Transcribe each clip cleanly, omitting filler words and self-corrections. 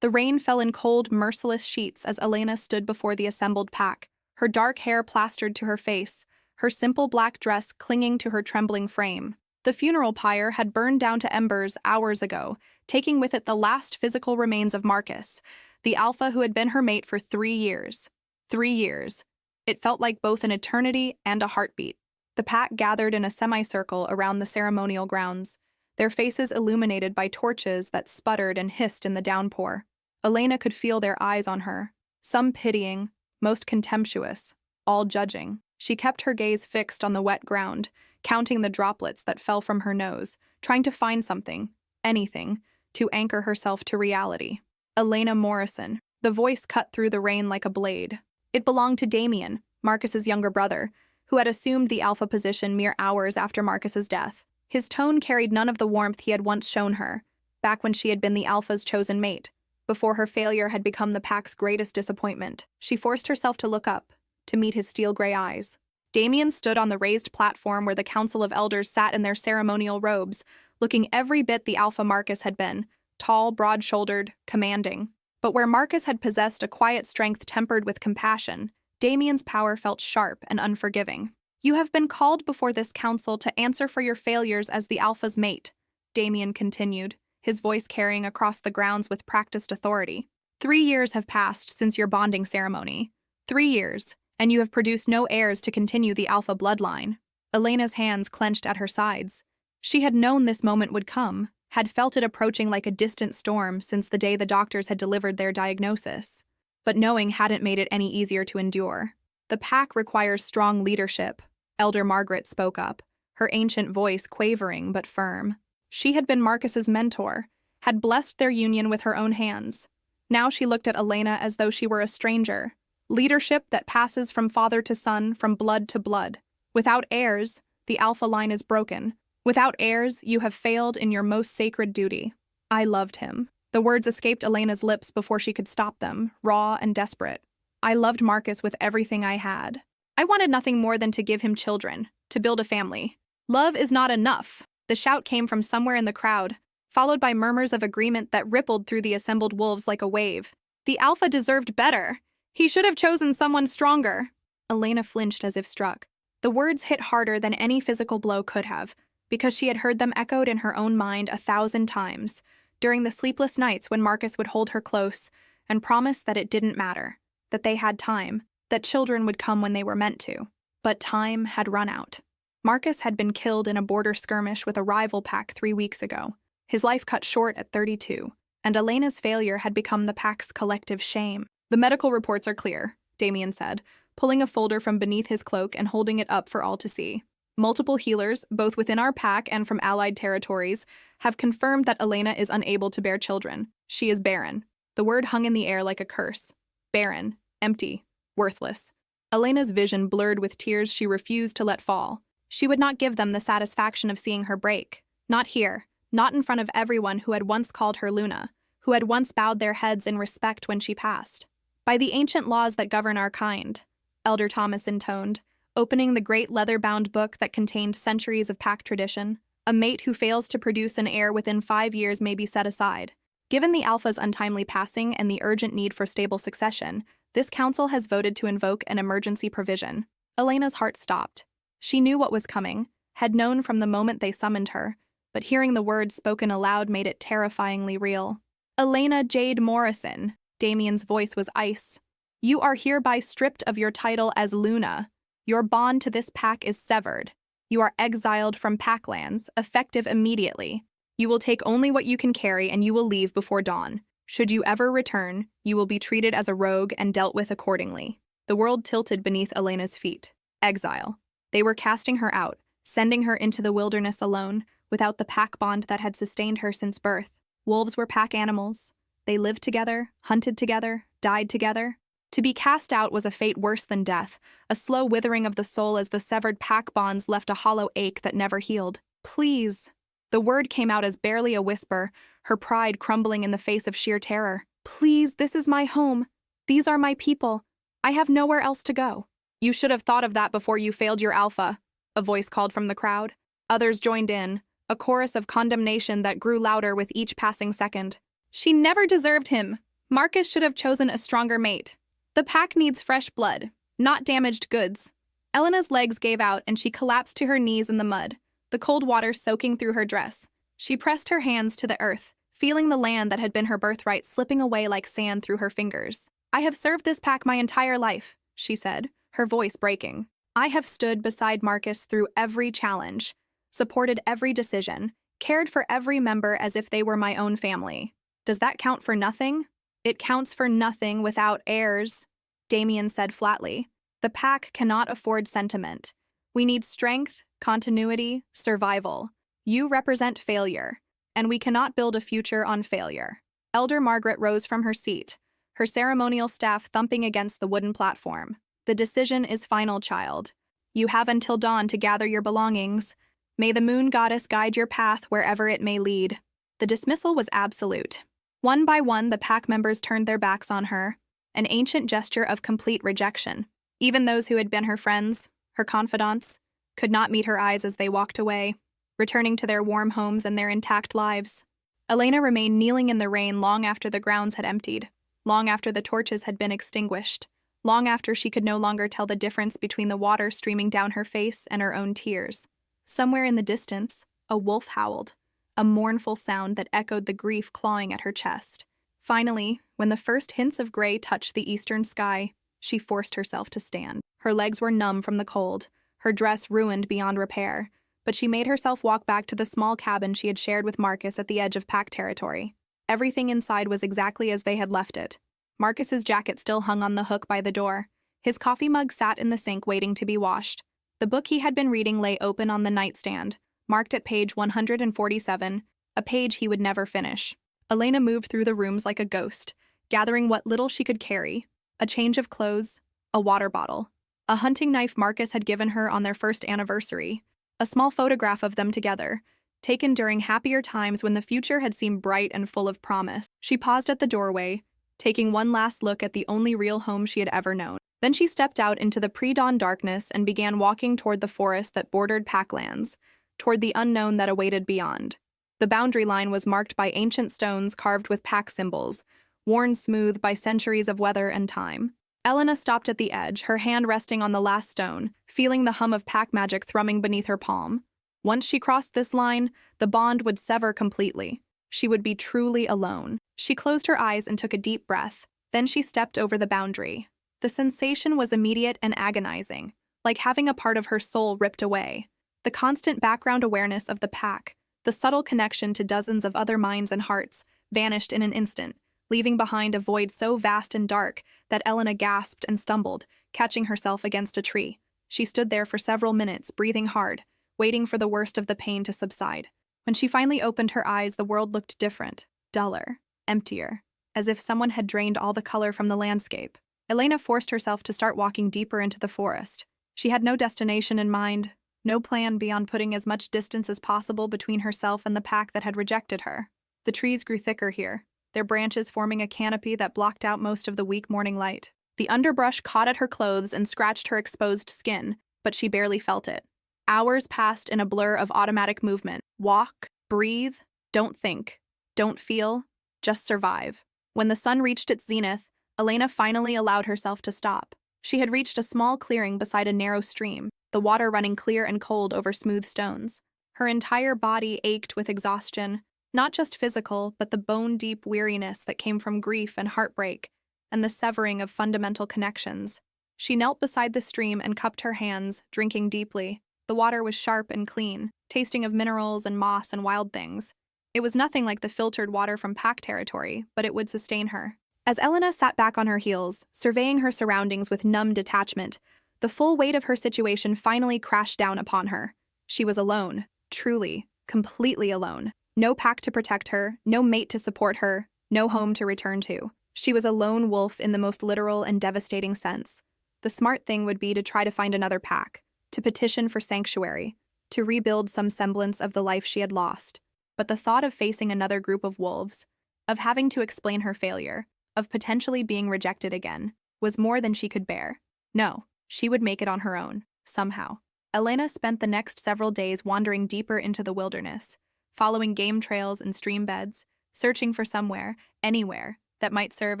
The rain fell in cold, merciless sheets as Elena stood before the assembled pack, her dark hair plastered to her face, her simple black dress clinging to her trembling frame. The funeral pyre had burned down to embers hours ago, taking with it the last physical remains of Marcus, the alpha who had been her mate for 3 years. 3 years. It felt like both an eternity and a heartbeat. The pack gathered in a semicircle around the ceremonial grounds, their faces illuminated by torches that sputtered and hissed in the downpour. Elena could feel their eyes on her, some pitying, most contemptuous, all judging. She kept her gaze fixed on the wet ground, counting the droplets that fell from her nose, trying to find something, anything, to anchor herself to reality. Elena Morrison. The voice cut through the rain like a blade. It belonged to Damien, Marcus's younger brother, who had assumed the alpha position mere hours after Marcus's death. His tone carried none of the warmth he had once shown her, back when she had been the alpha's chosen mate, before her failure had become the pack's greatest disappointment. She forced herself to look up, to meet his steel-gray eyes. Damien stood on the raised platform where the Council of Elders sat in their ceremonial robes, looking every bit the alpha Marcus had been, tall, broad-shouldered, commanding. But where Marcus had possessed a quiet strength tempered with compassion, Damien's power felt sharp and unforgiving. "You have been called before this council to answer for your failures as the alpha's mate," Damien continued, his voice carrying across the grounds with practiced authority. 3 years have passed since your bonding ceremony. 3 years, and you have produced no heirs to continue the alpha bloodline. Elena's hands clenched at her sides. She had known this moment would come, had felt it approaching like a distant storm since the day the doctors had delivered their diagnosis. But knowing hadn't made it any easier to endure. "The pack requires strong leadership," Elder Margaret spoke up, her ancient voice quavering but firm. She had been Marcus's mentor, had blessed their union with her own hands. Now she looked at Elena as though she were a stranger. Leadership that passes from father to son, from blood to blood. Without heirs, the alpha line is broken. Without heirs, you have failed in your most sacred duty. I loved him. The words escaped Elena's lips before she could stop them, raw and desperate. I loved Marcus with everything I had. I wanted nothing more than to give him children, to build a family. Love is not enough. The shout came from somewhere in the crowd, followed by murmurs of agreement that rippled through the assembled wolves like a wave. The alpha deserved better. He should have chosen someone stronger. Elena flinched as if struck. The words hit harder than any physical blow could have, because she had heard them echoed in her own mind 1,000 times, during the sleepless nights when Marcus would hold her close and promise that it didn't matter, that they had time, that children would come when they were meant to. But time had run out. Marcus had been killed in a border skirmish with a rival pack 3 weeks ago, his life cut short at 32, and Elena's failure had become the pack's collective shame. "The medical reports are clear," Damien said, pulling a folder from beneath his cloak and holding it up for all to see. "Multiple healers, both within our pack and from allied territories, have confirmed that Elena is unable to bear children. She is barren." The word hung in the air like a curse. Barren, empty, worthless. Elena's vision blurred with tears she refused to let fall. She would not give them the satisfaction of seeing her break. Not here, not in front of everyone who had once called her Luna, who had once bowed their heads in respect when she passed. "By the ancient laws that govern our kind," Elder Thomas intoned, opening the great leather-bound book that contained centuries of pack tradition, "a mate who fails to produce an heir within 5 years may be set aside. Given the alpha's untimely passing and the urgent need for stable succession, this council has voted to invoke an emergency provision." Elena's heart stopped. She knew what was coming, had known from the moment they summoned her, but hearing the words spoken aloud made it terrifyingly real. "Elena Jade Morrison," Damien's voice was ice. "You are hereby stripped of your title as Luna. Your bond to this pack is severed. You are exiled from packlands, effective immediately. You will take only what you can carry and you will leave before dawn. Should you ever return, you will be treated as a rogue and dealt with accordingly." The world tilted beneath Elena's feet. Exile. They were casting her out, sending her into the wilderness alone, without the pack bond that had sustained her since birth. Wolves were pack animals. They lived together, hunted together, died together. To be cast out was a fate worse than death, a slow withering of the soul as the severed pack bonds left a hollow ache that never healed. "Please." The word came out as barely a whisper, her pride crumbling in the face of sheer terror. "Please, this is my home. These are my people. I have nowhere else to go." "You should have thought of that before you failed your alpha," a voice called from the crowd. Others joined in, a chorus of condemnation that grew louder with each passing second. "She never deserved him," Marcus should have chosen a stronger mate. The pack needs fresh blood, not damaged goods. Elena's legs gave out and she collapsed to her knees in the mud, the cold water soaking through her dress. She pressed her hands to the earth, feeling the land that had been her birthright slipping away like sand through her fingers. "I have served this pack my entire life," she said, her voice breaking. "I have stood beside Marcus through every challenge, supported every decision, cared for every member as if they were my own family. Does that count for nothing?" "It counts for nothing without heirs," Damien said flatly. "The pack cannot afford sentiment. We need strength, continuity, survival. You represent failure, and we cannot build a future on failure." Elder Margaret rose from her seat, her ceremonial staff thumping against the wooden platform. "The decision is final, child. You have until dawn to gather your belongings. May the moon goddess guide your path wherever it may lead." The dismissal was absolute. One by one, the pack members turned their backs on her, an ancient gesture of complete rejection. Even those who had been her friends, her confidants, could not meet her eyes as they walked away, returning to their warm homes and their intact lives. Elena remained kneeling in the rain long after the grounds had emptied, long after the torches had been extinguished, long after she could no longer tell the difference between the water streaming down her face and her own tears. Somewhere in the distance, a wolf howled, a mournful sound that echoed the grief clawing at her chest. Finally, when the first hints of gray touched the eastern sky, she forced herself to stand. Her legs were numb from the cold, her dress ruined beyond repair, but she made herself walk back to the small cabin she had shared with Marcus at the edge of pack territory. Everything inside was exactly as they had left it. Marcus's jacket still hung on the hook by the door. His coffee mug sat in the sink waiting to be washed. The book he had been reading lay open on the nightstand, marked at page 147, a page he would never finish. Elena moved through the rooms like a ghost, gathering what little she could carry: a change of clothes, a water bottle, a hunting knife Marcus had given her on their first anniversary, a small photograph of them together, taken during happier times when the future had seemed bright and full of promise. She paused at the doorway, taking one last look at the only real home she had ever known. Then she stepped out into the pre-dawn darkness and began walking toward the forest that bordered packlands, toward the unknown that awaited beyond. The boundary line was marked by ancient stones carved with pack symbols, worn smooth by centuries of weather and time. Elena stopped at the edge, her hand resting on the last stone, feeling the hum of pack magic thrumming beneath her palm. Once she crossed this line, the bond would sever completely. She would be truly alone. She closed her eyes and took a deep breath. Then she stepped over the boundary. The sensation was immediate and agonizing, like having a part of her soul ripped away. The constant background awareness of the pack, the subtle connection to dozens of other minds and hearts, vanished in an instant, leaving behind a void so vast and dark that Elena gasped and stumbled, catching herself against a tree. She stood there for several minutes, breathing hard, waiting for the worst of the pain to subside. When she finally opened her eyes, the world looked different, duller, emptier, as if someone had drained all the color from the landscape. Elena forced herself to start walking deeper into the forest. She had no destination in mind, no plan beyond putting as much distance as possible between herself and the pack that had rejected her. The trees grew thicker here, their branches forming a canopy that blocked out most of the weak morning light. The underbrush caught at her clothes and scratched her exposed skin, but she barely felt it. Hours passed in a blur of automatic movement. Walk, breathe, don't think, don't feel, just survive. When the sun reached its zenith, Elena finally allowed herself to stop. She had reached a small clearing beside a narrow stream, the water running clear and cold over smooth stones. Her entire body ached with exhaustion, not just physical, but the bone-deep weariness that came from grief and heartbreak, and the severing of fundamental connections. She knelt beside the stream and cupped her hands, drinking deeply. The water was sharp and clean, tasting of minerals and moss and wild things. It was nothing like the filtered water from pack territory, but it would sustain her. As Elena sat back on her heels, surveying her surroundings with numb detachment, the full weight of her situation finally crashed down upon her. She was alone, truly, completely alone. No pack to protect her, no mate to support her, no home to return to. She was a lone wolf in the most literal and devastating sense. The smart thing would be to try to find another pack, to petition for sanctuary, to rebuild some semblance of the life she had lost. But the thought of facing another group of wolves, of having to explain her failure, of potentially being rejected again, was more than she could bear. No, she would make it on her own, somehow. Elena spent the next several days wandering deeper into the wilderness, following game trails and stream beds, searching for somewhere, anywhere, that might serve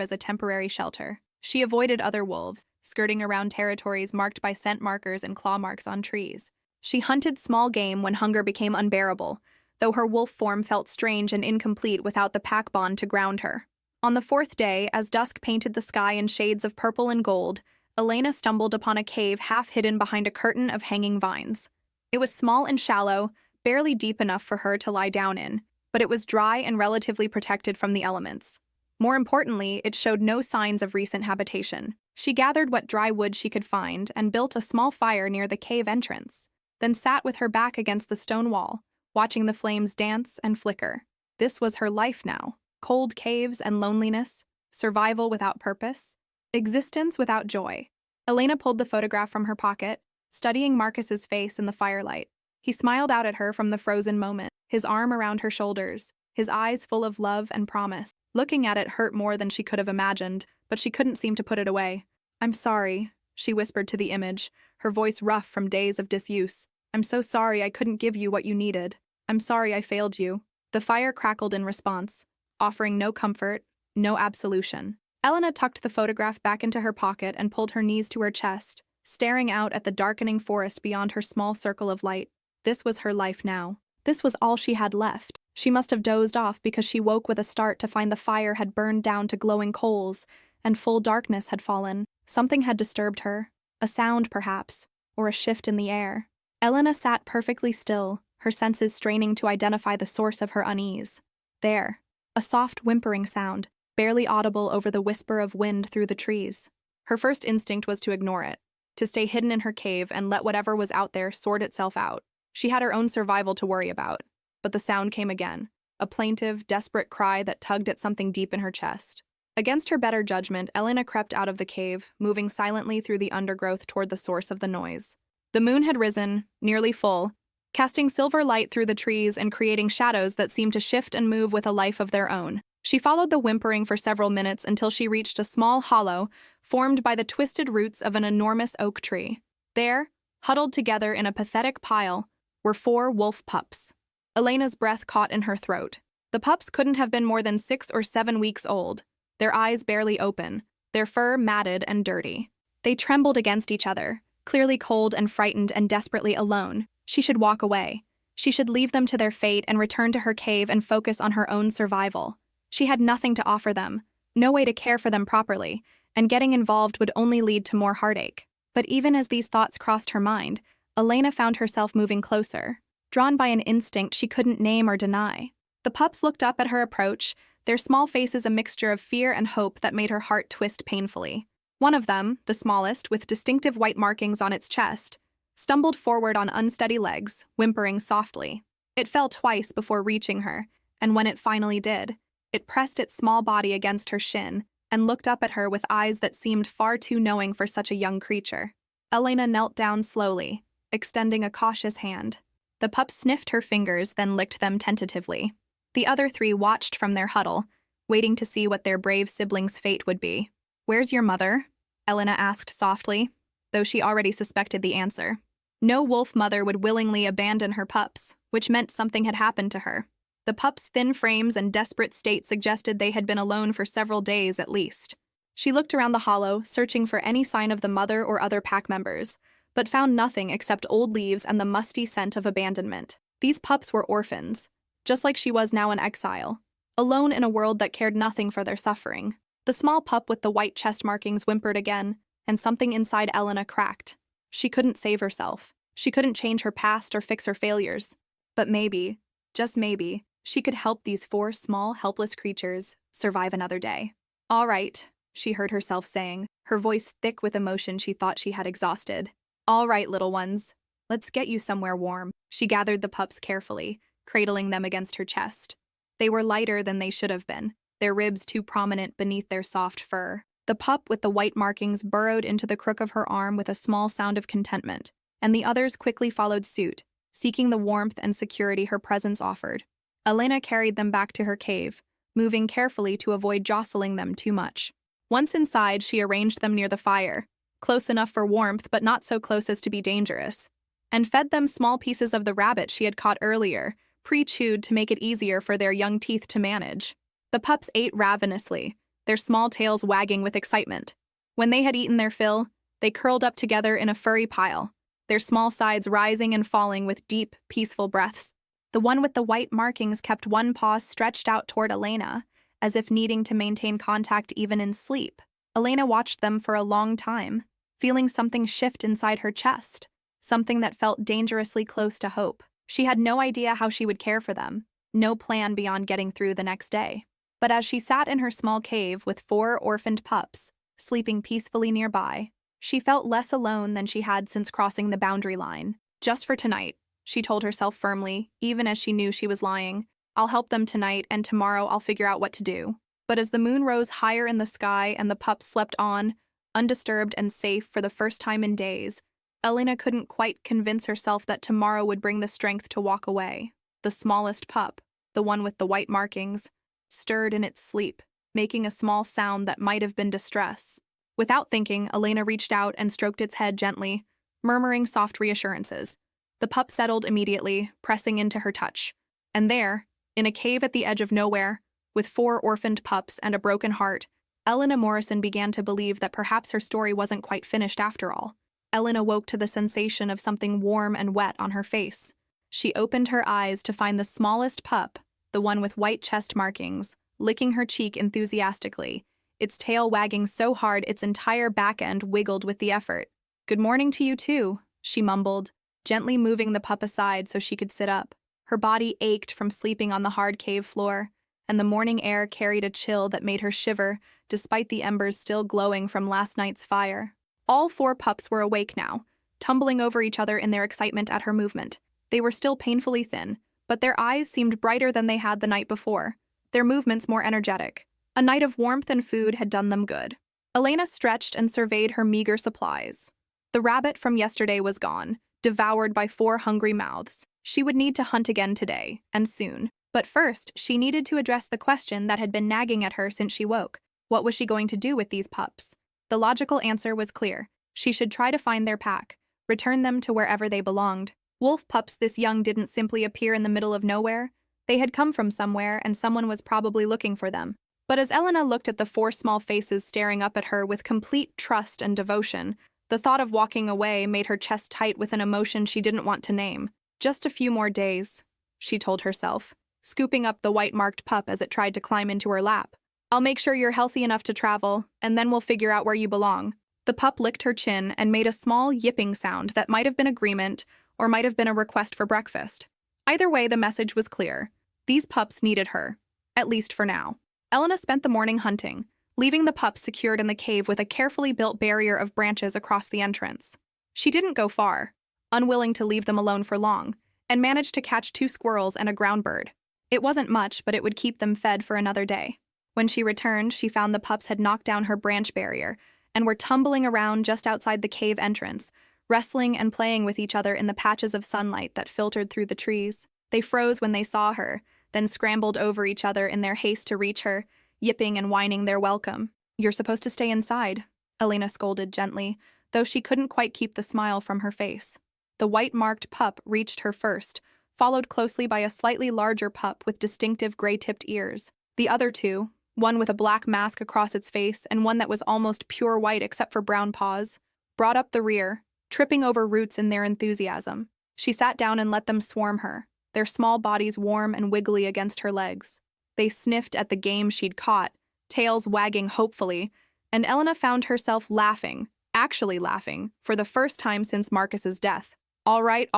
as a temporary shelter. She avoided other wolves, skirting around territories marked by scent markers and claw marks on trees. She hunted small game when hunger became unbearable, though her wolf form felt strange and incomplete without the pack bond to ground her. On the fourth day, as dusk painted the sky in shades of purple and gold, Elena stumbled upon a cave half hidden behind a curtain of hanging vines. It was small and shallow, barely deep enough for her to lie down in, but it was dry and relatively protected from the elements. More importantly, it showed no signs of recent habitation. She gathered what dry wood she could find and built a small fire near the cave entrance, then sat with her back against the stone wall, watching the flames dance and flicker. This was her life now. Cold caves and loneliness, survival without purpose, existence without joy. Elena pulled the photograph from her pocket, studying Marcus's face in the firelight. He smiled out at her from the frozen moment, his arm around her shoulders, his eyes full of love and promise. Looking at it hurt more than she could have imagined, but she couldn't seem to put it away. "I'm sorry," she whispered to the image, her voice rough from days of disuse. "I'm so sorry I couldn't give you what you needed. I'm sorry I failed you." The fire crackled in response, offering no comfort, no absolution. Elena tucked the photograph back into her pocket and pulled her knees to her chest, staring out at the darkening forest beyond her small circle of light. This was her life now. This was all she had left. She must have dozed off because she woke with a start to find the fire had burned down to glowing coals, and full darkness had fallen. Something had disturbed her. A sound, perhaps, or a shift in the air. Elena sat perfectly still, her senses straining to identify the source of her unease. There. A soft whimpering sound, barely audible over the whisper of wind through the trees. Her first instinct was to ignore it, to stay hidden in her cave and let whatever was out there sort itself out. She had her own survival to worry about. But the sound came again, a plaintive, desperate cry that tugged at something deep in her chest. Against her better judgment, Elena crept out of the cave, moving silently through the undergrowth toward the source of the noise. The moon had risen, nearly full, casting silver light through the trees and creating shadows that seemed to shift and move with a life of their own. She followed the whimpering for several minutes until she reached a small hollow formed by the twisted roots of an enormous oak tree. There, huddled together in a pathetic pile, were 4 wolf pups. Elena's breath caught in her throat. The pups couldn't have been more than 6 or 7 weeks old, their eyes barely open, their fur matted and dirty. They trembled against each other, clearly cold and frightened and desperately alone. She should walk away. She should leave them to their fate and return to her cave and focus on her own survival. She had nothing to offer them, no way to care for them properly, and getting involved would only lead to more heartache. But even as these thoughts crossed her mind, Elena found herself moving closer, drawn by an instinct she couldn't name or deny. The pups looked up at her approach, their small faces a mixture of fear and hope that made her heart twist painfully. One of them, the smallest, with distinctive white markings on its chest, stumbled forward on unsteady legs, whimpering softly. It fell twice before reaching her, and when it finally did, it pressed its small body against her shin and looked up at her with eyes that seemed far too knowing for such a young creature. Elena knelt down slowly, extending a cautious hand. The pup sniffed her fingers, then licked them tentatively. The other 3 watched from their huddle, waiting to see what their brave sibling's fate would be. "Where's your mother?" Elena asked softly, though she already suspected the answer. No wolf mother would willingly abandon her pups, which meant something had happened to her. The pups' thin frames and desperate state suggested they had been alone for several days at least. She looked around the hollow, searching for any sign of the mother or other pack members, but found nothing except old leaves and the musty scent of abandonment. These pups were orphans, just like she was now in exile, alone in a world that cared nothing for their suffering. The small pup with the white chest markings whimpered again, and something inside Elena cracked. She couldn't save herself. She couldn't change her past or fix her failures. But maybe, just maybe, she could help these 4 small, helpless creatures survive another day. "All right," she heard herself saying, her voice thick with emotion she thought she had exhausted. "All right, little ones. Let's get you somewhere warm." She gathered the pups carefully, cradling them against her chest. They were lighter than they should have been, their ribs too prominent beneath their soft fur. The pup with the white markings burrowed into the crook of her arm with a small sound of contentment, and the others quickly followed suit, seeking the warmth and security her presence offered. Elena carried them back to her cave, moving carefully to avoid jostling them too much. Once inside, she arranged them near the fire, close enough for warmth but not so close as to be dangerous, and fed them small pieces of the rabbit she had caught earlier, pre-chewed to make it easier for their young teeth to manage. The pups ate ravenously, their small tails wagging with excitement. When they had eaten their fill, they curled up together in a furry pile, their small sides rising and falling with deep, peaceful breaths. The one with the white markings kept one paw stretched out toward Elena, as if needing to maintain contact even in sleep. Elena watched them for a long time, feeling something shift inside her chest, something that felt dangerously close to hope. She had no idea how she would care for them, no plan beyond getting through the next day. But as she sat in her small cave with 4 orphaned pups, sleeping peacefully nearby, she felt less alone than she had since crossing the boundary line. Just for tonight, she told herself firmly, even as she knew she was lying. I'll help them tonight, and tomorrow I'll figure out what to do. But as the moon rose higher in the sky and the pups slept on, undisturbed and safe for the first time in days, Elena couldn't quite convince herself that tomorrow would bring the strength to walk away. The smallest pup, the one with the white markings, stirred in its sleep, making a small sound that might have been distress. Without thinking, Elena reached out and stroked its head gently, murmuring soft reassurances. The pup settled immediately, pressing into her touch. And there, in a cave at the edge of nowhere, with 4 orphaned pups and a broken heart, Elena Morrison began to believe that perhaps her story wasn't quite finished after all. Elena woke to the sensation of something warm and wet on her face. She opened her eyes to find the smallest pup, the one with white chest markings, licking her cheek enthusiastically, its tail wagging so hard its entire back end wiggled with the effort. "Good morning to you too," she mumbled, gently moving the pup aside so she could sit up. Her body ached from sleeping on the hard cave floor, and the morning air carried a chill that made her shiver, despite the embers still glowing from last night's fire. All 4 pups were awake now, tumbling over each other in their excitement at her movement. They were still painfully thin, but their eyes seemed brighter than they had the night before, their movements more energetic. A night of warmth and food had done them good. Elena stretched and surveyed her meager supplies. The rabbit from yesterday was gone, devoured by 4 hungry mouths. She would need to hunt again today, and soon. But first, she needed to address the question that had been nagging at her since she woke. What was she going to do with these pups? The logical answer was clear. She should try to find their pack, return them to wherever they belonged. Wolf pups this young didn't simply appear in the middle of nowhere. They had come from somewhere, and someone was probably looking for them. But as Elena looked at the 4 small faces staring up at her with complete trust and devotion, the thought of walking away made her chest tight with an emotion she didn't want to name. "Just a few more days," she told herself, scooping up the white-marked pup as it tried to climb into her lap. "I'll make sure you're healthy enough to travel, and then we'll figure out where you belong." The pup licked her chin and made a small yipping sound that might have been agreement or might have been a request for breakfast. Either way, the message was clear. These pups needed her, at least for now. Elena spent the morning hunting, leaving the pups secured in the cave with a carefully built barrier of branches across the entrance. She didn't go far, unwilling to leave them alone for long, and managed to catch 2 squirrels and a ground bird. It wasn't much, but it would keep them fed for another day. When she returned, she found the pups had knocked down her branch barrier and were tumbling around just outside the cave entrance, wrestling and playing with each other in the patches of sunlight that filtered through the trees. They froze when they saw her, then scrambled over each other in their haste to reach her, yipping and whining their welcome. "You're supposed to stay inside," Elena scolded gently, though she couldn't quite keep the smile from her face. The white-marked pup reached her first, followed closely by a slightly larger pup with distinctive gray-tipped ears. The other 2, one with a black mask across its face and one that was almost pure white except for brown paws, brought up the rear, tripping over roots in their enthusiasm. She sat down and let them swarm her, their small bodies warm and wiggly against her legs. They sniffed at the game she'd caught, tails wagging hopefully, and Elena found herself laughing, actually laughing, for the first time since Marcus's death. All right,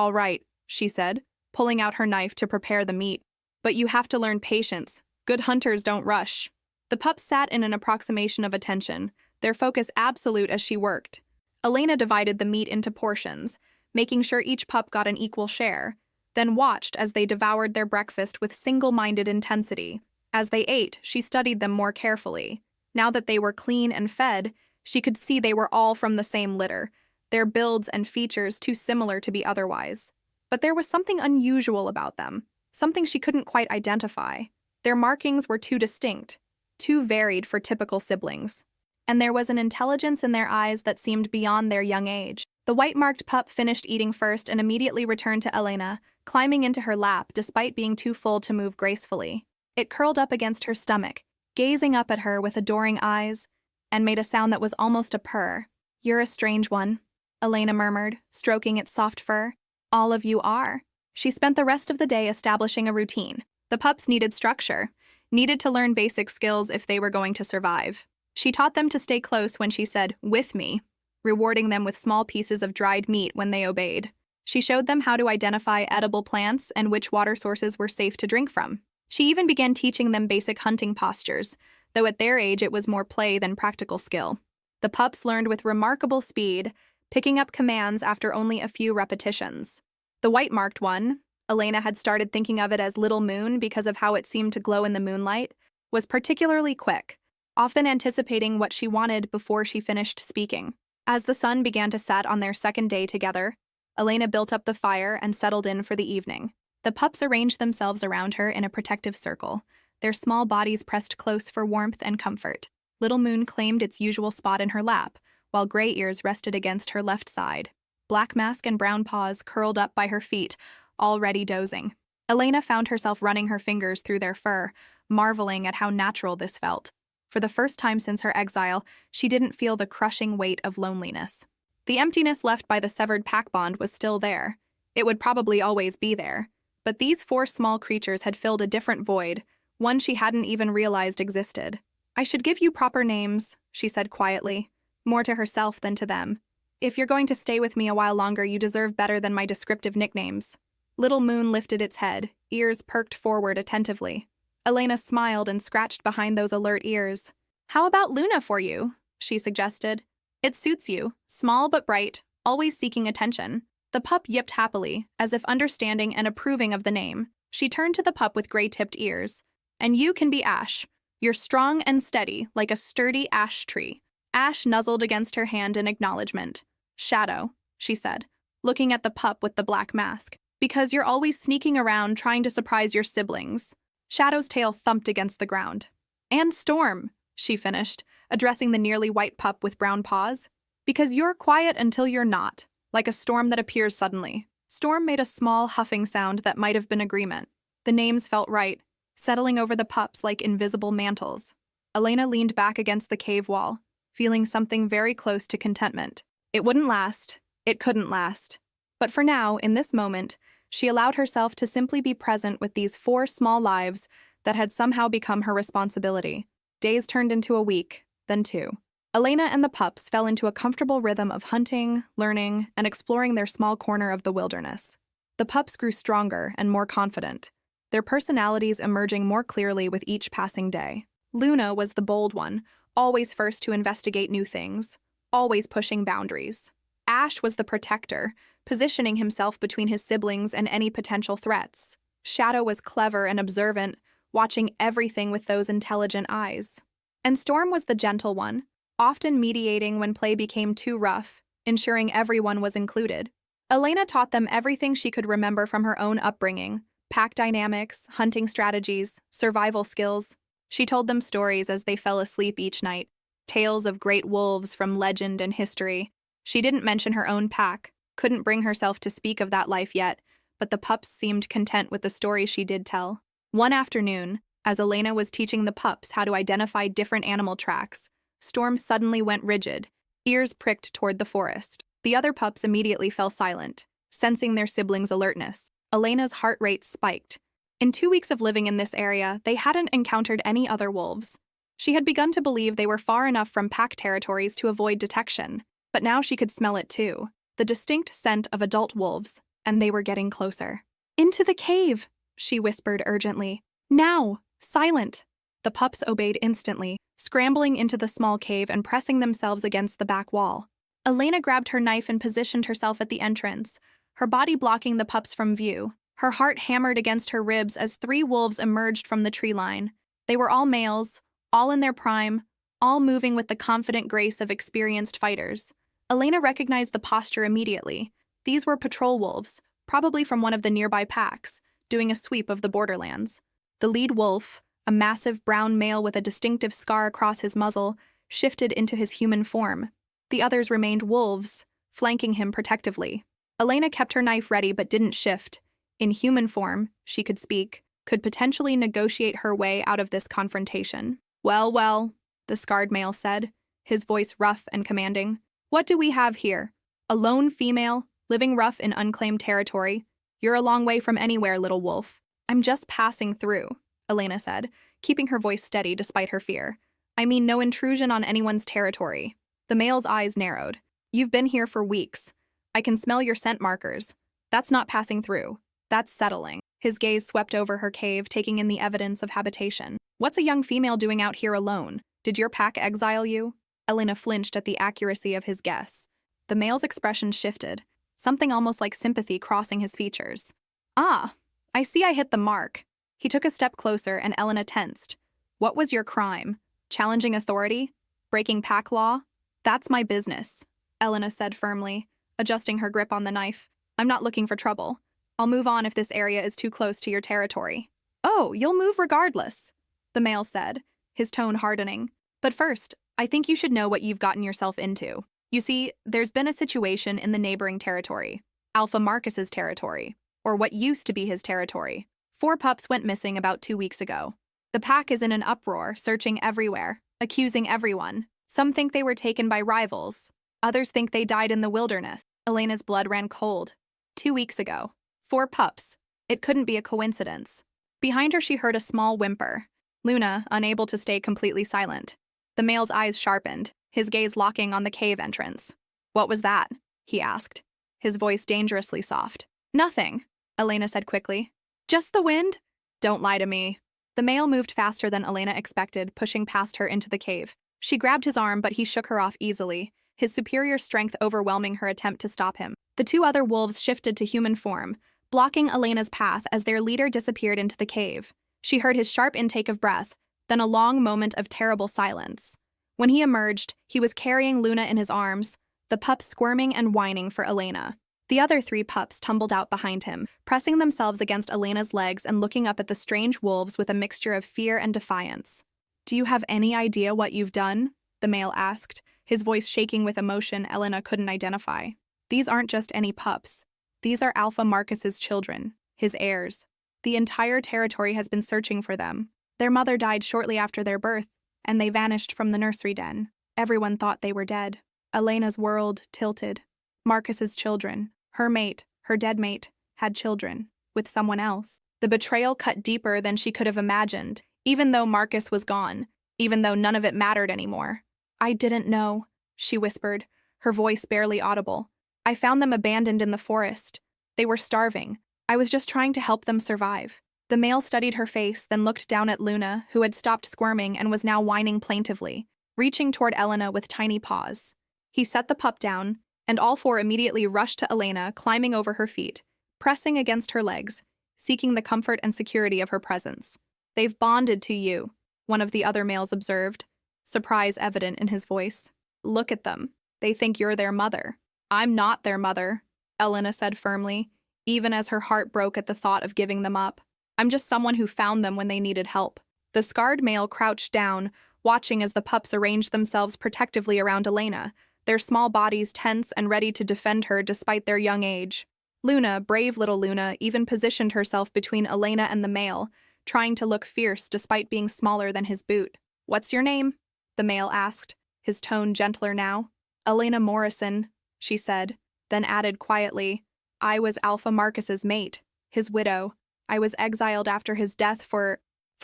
she said, pulling out her knife to prepare the meat. "But you have to learn patience. Good hunters don't rush." The pups sat in an approximation of attention, their focus absolute as she worked. Elena divided the meat into portions, making sure each pup got an equal share, then watched as they devoured their breakfast with single-minded intensity. As they ate, she studied them more carefully. Now that they were clean and fed, she could see they were all from the same litter, their builds and features too similar to be otherwise. But there was something unusual about them, something she couldn't quite identify. Their markings were too distinct, too varied for typical siblings. And there was an intelligence in their eyes that seemed beyond their young age. The white-marked pup finished eating first and immediately returned to Elena, climbing into her lap despite being too full to move gracefully. It curled up against her stomach, gazing up at her with adoring eyes, and made a sound that was almost a purr. "You're a strange one," Elena murmured, stroking its soft fur. "All of you are." She spent the rest of the day establishing a routine. The pups needed structure, needed to learn basic skills if they were going to survive. She taught them to stay close when she said, "with me," rewarding them with small pieces of dried meat when they obeyed. She showed them how to identify edible plants and which water sources were safe to drink from. She even began teaching them basic hunting postures, though at their age it was more play than practical skill. The pups learned with remarkable speed, picking up commands after only a few repetitions. The white-marked one, Elena had started thinking of it as Little Moon because of how it seemed to glow in the moonlight, was particularly quick, often anticipating what she wanted before she finished speaking. As the sun began to set on their second day together, Elena built up the fire and settled in for the evening. The pups arranged themselves around her in a protective circle, their small bodies pressed close for warmth and comfort. Little Moon claimed its usual spot in her lap, while Gray Ears rested against her left side. Black Mask and Brown Paws curled up by her feet, already dozing. Elena found herself running her fingers through their fur, marveling at how natural this felt. For the first time since her exile, she didn't feel the crushing weight of loneliness. The emptiness left by the severed pack bond was still there. It would probably always be there. But these four small creatures had filled a different void, one she hadn't even realized existed. "I should give you proper names," she said quietly, more to herself than to them. "If you're going to stay with me a while longer, you deserve better than my descriptive nicknames." Little Moon lifted its head, ears perked forward attentively. Elena smiled and scratched behind those alert ears. "How about Luna for you?" she suggested. "It suits you, small but bright, always seeking attention." The pup yipped happily, as if understanding and approving of the name. She turned to the pup with gray-tipped ears. "And you can be Ash. You're strong and steady, like a sturdy ash tree." Ash nuzzled against her hand in acknowledgement. "Shadow," she said, looking at the pup with the black mask. "Because you're always sneaking around trying to surprise your siblings." Shadow's tail thumped against the ground. "And Storm," she finished, addressing the nearly white pup with brown paws. "Because you're quiet until you're not, like a storm that appears suddenly." Storm made a small huffing sound that might have been agreement. The names felt right, settling over the pups like invisible mantles. Elena leaned back against the cave wall, feeling something very close to contentment. It wouldn't last. It couldn't last. But for now, in this moment, she allowed herself to simply be present with these four small lives that had somehow become her responsibility. Days turned into a week, then two. Elena and the pups fell into a comfortable rhythm of hunting, learning, and exploring their small corner of the wilderness. The pups grew stronger and more confident, their personalities emerging more clearly with each passing day. Luna was the bold one, always first to investigate new things, always pushing boundaries. Ash was the protector, positioning himself between his siblings and any potential threats. Shadow was clever and observant, watching everything with those intelligent eyes. And Storm was the gentle one, often mediating when play became too rough, ensuring everyone was included. Elena taught them everything she could remember from her own upbringing: pack dynamics, hunting strategies, survival skills. She told them stories as they fell asleep each night, tales of great wolves from legend and history. She didn't mention her own pack, couldn't bring herself to speak of that life yet, but the pups seemed content with the stories she did tell. One afternoon, as Elena was teaching the pups how to identify different animal tracks, Storm suddenly went rigid, ears pricked toward the forest. The other pups immediately fell silent, sensing their siblings' alertness. Elena's heart rate spiked. In 2 weeks of living in this area, they hadn't encountered any other wolves. She had begun to believe they were far enough from pack territories to avoid detection, but now she could smell it too, the distinct scent of adult wolves, and they were getting closer. "Into the cave," she whispered urgently. "Now! Silent!" The pups obeyed instantly, scrambling into the small cave and pressing themselves against the back wall. Elena grabbed her knife and positioned herself at the entrance, her body blocking the pups from view. Her heart hammered against her ribs as 3 wolves emerged from the tree line. They were all males, all in their prime, all moving with the confident grace of experienced fighters. Elena recognized the posture immediately. These were patrol wolves, probably from one of the nearby packs, doing a sweep of the borderlands. The lead wolf, a massive brown male with a distinctive scar across his muzzle, shifted into his human form. The others remained wolves, flanking him protectively. Elena kept her knife ready but didn't shift. In human form, she could speak, could potentially negotiate her way out of this confrontation. Well, well, the scarred male said, his voice rough and commanding. What do we have here? A lone female, living rough in unclaimed territory. You're a long way from anywhere, little wolf. I'm just passing through, Elena said, keeping her voice steady despite her fear. I mean no intrusion on anyone's territory. The male's eyes narrowed. You've been here for weeks. I can smell your scent markers. That's not passing through. That's settling. His gaze swept over her cave, taking in the evidence of habitation. What's a young female doing out here alone? Did your pack exile you? Elena flinched at the accuracy of his guess. The male's expression shifted, something almost like sympathy crossing his features. Ah, I see I hit the mark. He took a step closer and Elena tensed. What was your crime? Challenging authority? Breaking pack law? That's my business, Elena said firmly, adjusting her grip on the knife. I'm not looking for trouble. I'll move on if this area is too close to your territory. Oh, you'll move regardless, the male said, his tone hardening. But first, I think you should know what you've gotten yourself into. You see, there's been a situation in the neighboring territory, Alpha Marcus's territory, or what used to be his territory. 4 pups went missing about 2 weeks ago. The pack is in an uproar, searching everywhere, accusing everyone. Some think they were taken by rivals. Others think they died in the wilderness. Elena's blood ran cold. 2 weeks ago. 4 pups. It couldn't be a coincidence. Behind her, she heard a small whimper. Luna, unable to stay completely silent. The male's eyes sharpened, his gaze locking on the cave entrance. What was that? He asked, his voice dangerously soft. Nothing, Elena said quickly. Just the wind? Don't lie to me. The male moved faster than Elena expected, pushing past her into the cave. She grabbed his arm, but he shook her off easily, his superior strength overwhelming her attempt to stop him. The 2 other wolves shifted to human form, blocking Elena's path as their leader disappeared into the cave. She heard his sharp intake of breath, then a long moment of terrible silence. When he emerged, he was carrying Luna in his arms, the pups squirming and whining for Elena. The other 3 pups tumbled out behind him, pressing themselves against Elena's legs and looking up at the strange wolves with a mixture of fear and defiance. Do you have any idea what you've done? The male asked, his voice shaking with emotion Elena couldn't identify. These aren't just any pups. These are Alpha Marcus's children, his heirs. The entire territory has been searching for them. Their mother died shortly after their birth, and they vanished from the nursery den. Everyone thought they were dead. Elena's world tilted. Marcus's children, her mate, her dead mate, had children, with someone else. The betrayal cut deeper than she could have imagined, even though Marcus was gone, even though none of it mattered anymore. I didn't know, she whispered, her voice barely audible. I found them abandoned in the forest. They were starving. I was just trying to help them survive. The male studied her face, then looked down at Luna, who had stopped squirming and was now whining plaintively, reaching toward Elena with tiny paws. He set the pup down, and all 4 immediately rushed to Elena, climbing over her feet, pressing against her legs, seeking the comfort and security of her presence. They've bonded to you, one of the other males observed, surprise evident in his voice. Look at them. They think you're their mother. I'm not their mother, Elena said firmly, even as her heart broke at the thought of giving them up. I'm just someone who found them when they needed help. The scarred male crouched down, watching as the pups arranged themselves protectively around Elena, their small bodies tense and ready to defend her despite their young age. Luna, brave little Luna, even positioned herself between Elena and the male, trying to look fierce despite being smaller than his boot. What's your name? The male asked, his tone gentler now. Elena Morrison, she said, then added quietly, I was Alpha Marcus's mate, his widow. I was exiled after his death for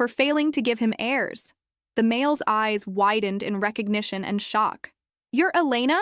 failing to give him heirs. The male's eyes widened in recognition and shock. You're Elena?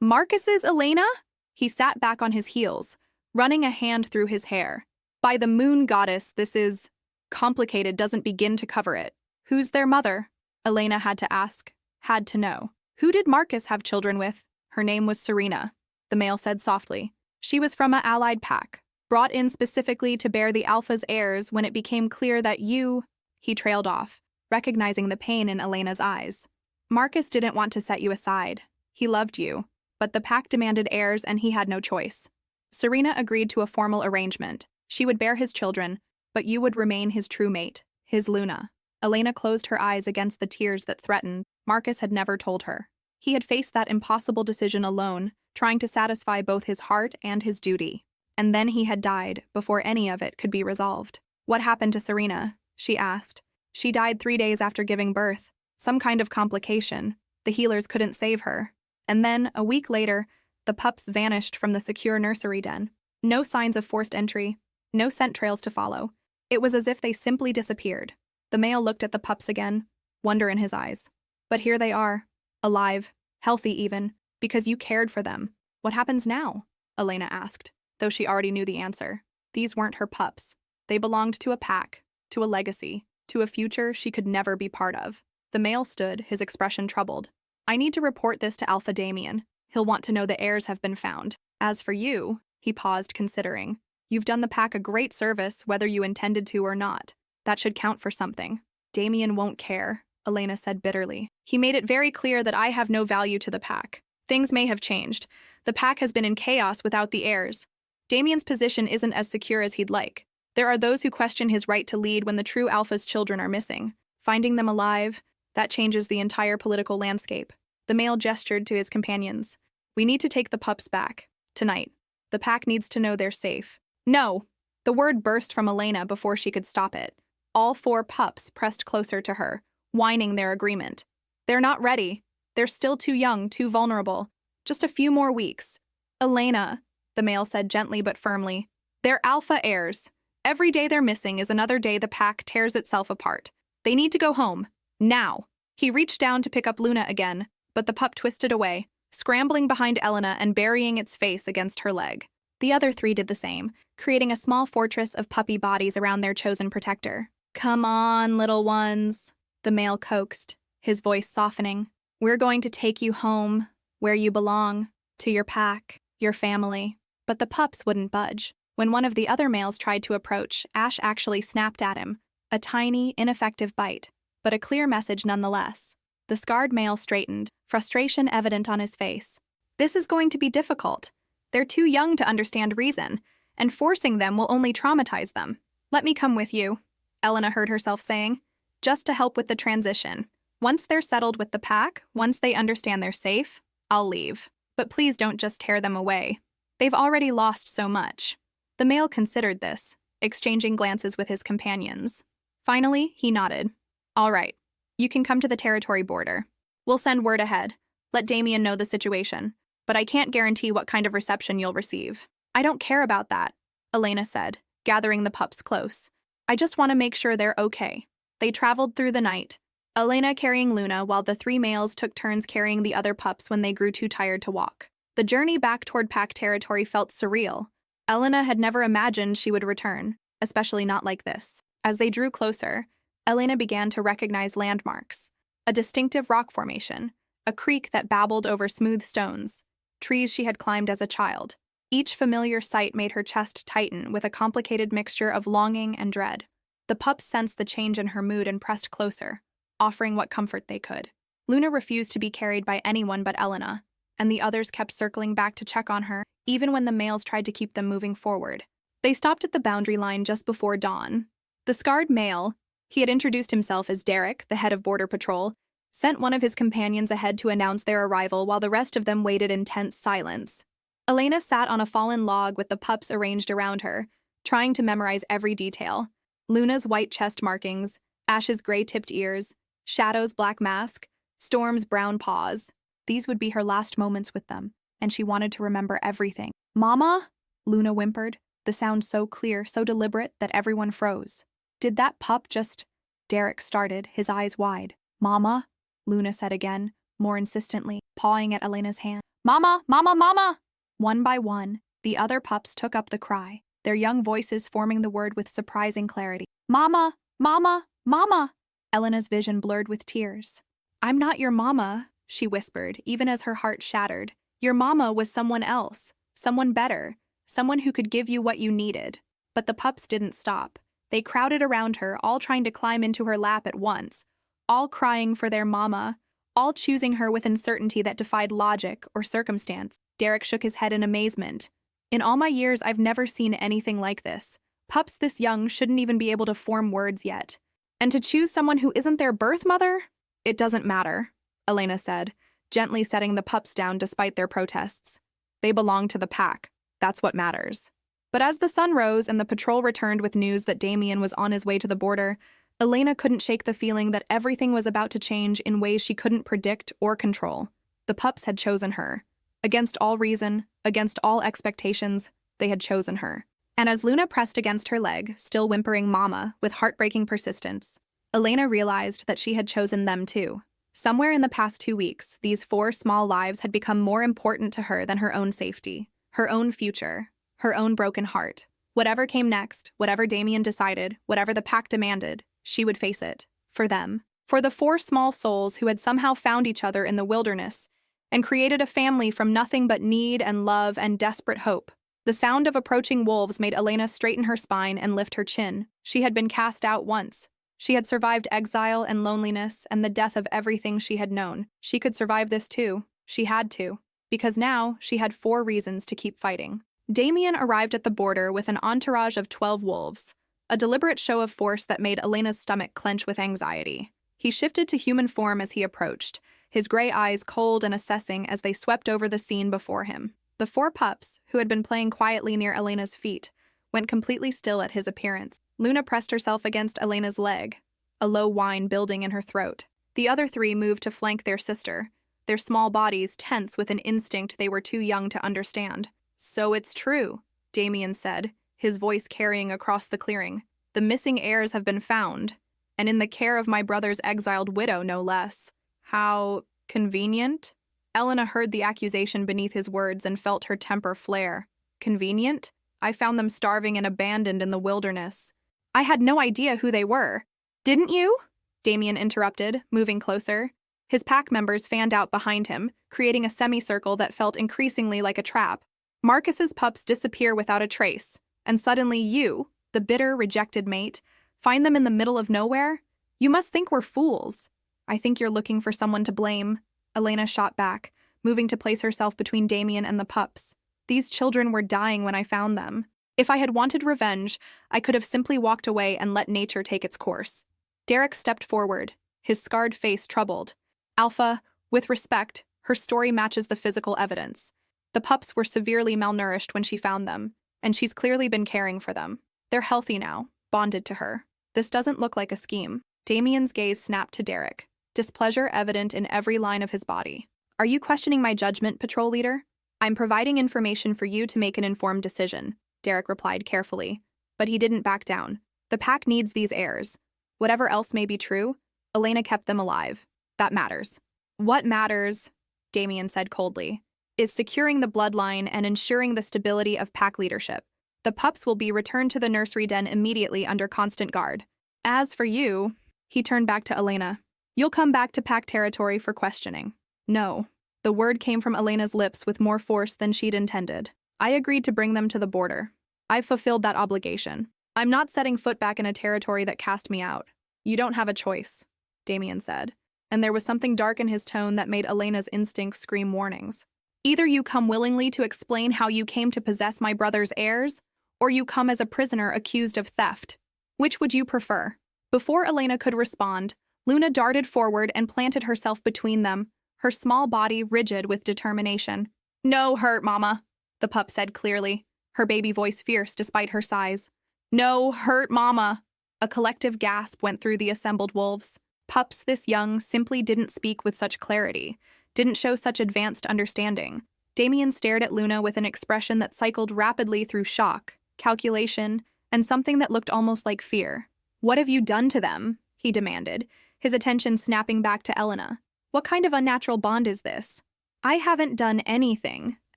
Marcus's Elena? He sat back on his heels, running a hand through his hair. By the moon goddess, this is complicated, doesn't begin to cover it. Who's their mother? Elena had to ask, had to know. Who did Marcus have children with? Her name was Serena, the male said softly. She was from an allied pack, brought in specifically to bear the Alpha's heirs when it became clear that you... He trailed off, recognizing the pain in Elena's eyes. Marcus didn't want to set you aside. He loved you, but the pack demanded heirs and he had no choice. Serena agreed to a formal arrangement. She would bear his children, but you would remain his true mate, his Luna. Elena closed her eyes against the tears that threatened. Marcus had never told her. He had faced that impossible decision alone, trying to satisfy both his heart and his duty. And then he had died before any of it could be resolved. What happened to Serena? She asked. She died 3 days after giving birth. Some kind of complication. The healers couldn't save her. And then, a week later, the pups vanished from the secure nursery den. No signs of forced entry, no scent trails to follow. It was as if they simply disappeared. The male looked at the pups again, wonder in his eyes. But here they are, alive, healthy even, because you cared for them. What happens now? Elena asked, though she already knew the answer. These weren't her pups. They belonged to a pack, to a legacy, to a future she could never be part of. The male stood, his expression troubled. I need to report this to Alpha Damien. He'll want to know the heirs have been found. As for you, he paused, considering. You've done the pack a great service, whether you intended to or not. That should count for something. Damien won't care, Elena said bitterly. He made it very clear that I have no value to the pack. Things may have changed. The pack has been in chaos without the heirs. Damien's position isn't as secure as he'd like. There are those who question his right to lead when the true Alpha's children are missing. Finding them alive, that changes the entire political landscape. The male gestured to his companions. We need to take the pups back. Tonight. The pack needs to know they're safe. No! The word burst from Elena before she could stop it. All 4 pups pressed closer to her, whining their agreement. They're not ready. They're still too young, too vulnerable. Just a few more weeks. Elena, the male said gently but firmly. They're Alpha heirs. Every day they're missing is another day the pack tears itself apart. They need to go home. Now. He reached down to pick up Luna again, but the pup twisted away, scrambling behind Elena and burying its face against her leg. The other 3 did the same, creating a small fortress of puppy bodies around their chosen protector. Come on, little ones, the male coaxed, his voice softening. We're going to take you home, where you belong, to your pack, your family. But the pups wouldn't budge. When one of the other males tried to approach, Ash actually snapped at him. A tiny, ineffective bite, but a clear message nonetheless. The scarred male straightened, frustration evident on his face. This is going to be difficult. They're too young to understand reason, and forcing them will only traumatize them. Let me come with you, Elena heard herself saying, just to help with the transition. Once they're settled with the pack, once they understand they're safe, I'll leave. But please don't just tear them away. They've already lost so much. The male considered this, exchanging glances with his companions. Finally, he nodded. All right, you can come to the territory border. We'll send word ahead. Let Damien know the situation. But I can't guarantee what kind of reception you'll receive. I don't care about that, Elena said, gathering the pups close. I just want to make sure they're okay. They traveled through the night, Elena carrying Luna while the 3 males took turns carrying the other pups when they grew too tired to walk. The journey back toward pack territory felt surreal. Elena had never imagined she would return, especially not like this. As they drew closer, Elena began to recognize landmarks. A distinctive rock formation, a creek that babbled over smooth stones, trees she had climbed as a child. Each familiar sight made her chest tighten with a complicated mixture of longing and dread. The pups sensed the change in her mood and pressed closer, offering what comfort they could. Luna refused to be carried by anyone but Elena, and the others kept circling back to check on her, even when the males tried to keep them moving forward. They stopped at the boundary line just before dawn. The scarred male, he had introduced himself as Derek, the head of Border Patrol, sent one of his companions ahead to announce their arrival while the rest of them waited in tense silence. Elena sat on a fallen log with the pups arranged around her, trying to memorize every detail. Luna's white chest markings, Ash's gray-tipped ears, Shadow's black mask, Storm's brown paws. These would be her last moments with them, and she wanted to remember everything. "Mama?" Luna whimpered, the sound so clear, so deliberate that everyone froze. "Did that pup just—" Derek started, his eyes wide. "Mama?" Luna said again, more insistently, pawing at Elena's hand. "Mama! Mama! Mama!" One by one, the other pups took up the cry, their young voices forming the word with surprising clarity. "Mama! Mama! Mama!" Elena's vision blurred with tears. "I'm not your mama," she whispered, even as her heart shattered. "Your mama was someone else, someone better, someone who could give you what you needed." But the pups didn't stop. They crowded around her, all trying to climb into her lap at once, all crying for their mama, all choosing her with uncertainty that defied logic or circumstance. Derek shook his head in amazement. "In all my years, I've never seen anything like this. Pups this young shouldn't even be able to form words yet. And to choose someone who isn't their birth mother? It doesn't matter," Elena said, gently setting the pups down despite their protests. "They belong to the pack. That's what matters." But as the sun rose and the patrol returned with news that Damien was on his way to the border, Elena couldn't shake the feeling that everything was about to change in ways she couldn't predict or control. The pups had chosen her. Against all reason, against all expectations, they had chosen her. And as Luna pressed against her leg, still whimpering mama with heartbreaking persistence, Elena realized that she had chosen them too. Somewhere in the past 2 weeks, these 4 small lives had become more important to her than her own safety, her own future, her own broken heart. Whatever came next, whatever Damien decided, whatever the pack demanded, she would face it. For them. For the 4 small souls who had somehow found each other in the wilderness and created a family from nothing but need and love and desperate hope. The sound of approaching wolves made Elena straighten her spine and lift her chin. She had been cast out once. She had survived exile and loneliness and the death of everything she had known. She could survive this too. She had to. Because now she had 4 reasons to keep fighting. Damien arrived at the border with an entourage of 12 wolves, a deliberate show of force that made Elena's stomach clench with anxiety. He shifted to human form as he approached, his gray eyes cold and assessing as they swept over the scene before him. The 4 pups, who had been playing quietly near Elena's feet, went completely still at his appearance. Luna pressed herself against Elena's leg, a low whine building in her throat. The other 3 moved to flank their sister, their small bodies tense with an instinct they were too young to understand. "So it's true," Damien said, his voice carrying across the clearing. "The missing heirs have been found, and in the care of my brother's exiled widow, no less. How convenient?" Elena heard the accusation beneath his words and felt her temper flare. "Convenient? I found them starving and abandoned in the wilderness. I had no idea who they were." "Didn't you?" Damien interrupted, moving closer. His pack members fanned out behind him, creating a semicircle that felt increasingly like a trap. "Marcus's pups disappear without a trace, and suddenly you, the bitter, rejected mate, find them in the middle of nowhere? You must think we're fools." "I think you're looking for someone to blame," Elena shot back, moving to place herself between Damien and the pups. "These children were dying when I found them. If I had wanted revenge, I could have simply walked away and let nature take its course." Derek stepped forward, his scarred face troubled. "Alpha, with respect, her story matches the physical evidence. The pups were severely malnourished when she found them, and she's clearly been caring for them. They're healthy now, bonded to her. This doesn't look like a scheme." Damien's gaze snapped to Derek, displeasure evident in every line of his body. "Are you questioning my judgment, patrol leader?" "I'm providing information for you to make an informed decision," Derek replied carefully. But he didn't back down. The pack needs these heirs. Whatever else may be true, Elena kept them alive. That matters. "What matters," Damien said coldly, "is securing the bloodline and ensuring the stability of pack leadership. The pups will be returned to the nursery den immediately under constant guard. As for you," he turned back to Elena, "you'll come back to pack territory for questioning." "No." The word came from Elena's lips with more force than she'd intended. "I agreed to bring them to the border. I've fulfilled that obligation. I'm not setting foot back in a territory that cast me out." "You don't have a choice," Damien said, and there was something dark in his tone that made Elena's instincts scream warnings. "Either you come willingly to explain how you came to possess my brother's heirs, or you come as a prisoner accused of theft. Which would you prefer?" Before Elena could respond, Luna darted forward and planted herself between them, her small body rigid with determination. "No hurt, Mama," the pup said clearly, her baby voice fierce despite her size. "No hurt, Mama." A collective gasp went through the assembled wolves. Pups this young simply didn't speak with such clarity, didn't show such advanced understanding. Damien stared at Luna with an expression that cycled rapidly through shock, calculation, and something that looked almost like fear. "What have you done to them?" he demanded, his attention snapping back to Elena. "What kind of unnatural bond is this?" "I haven't done anything,"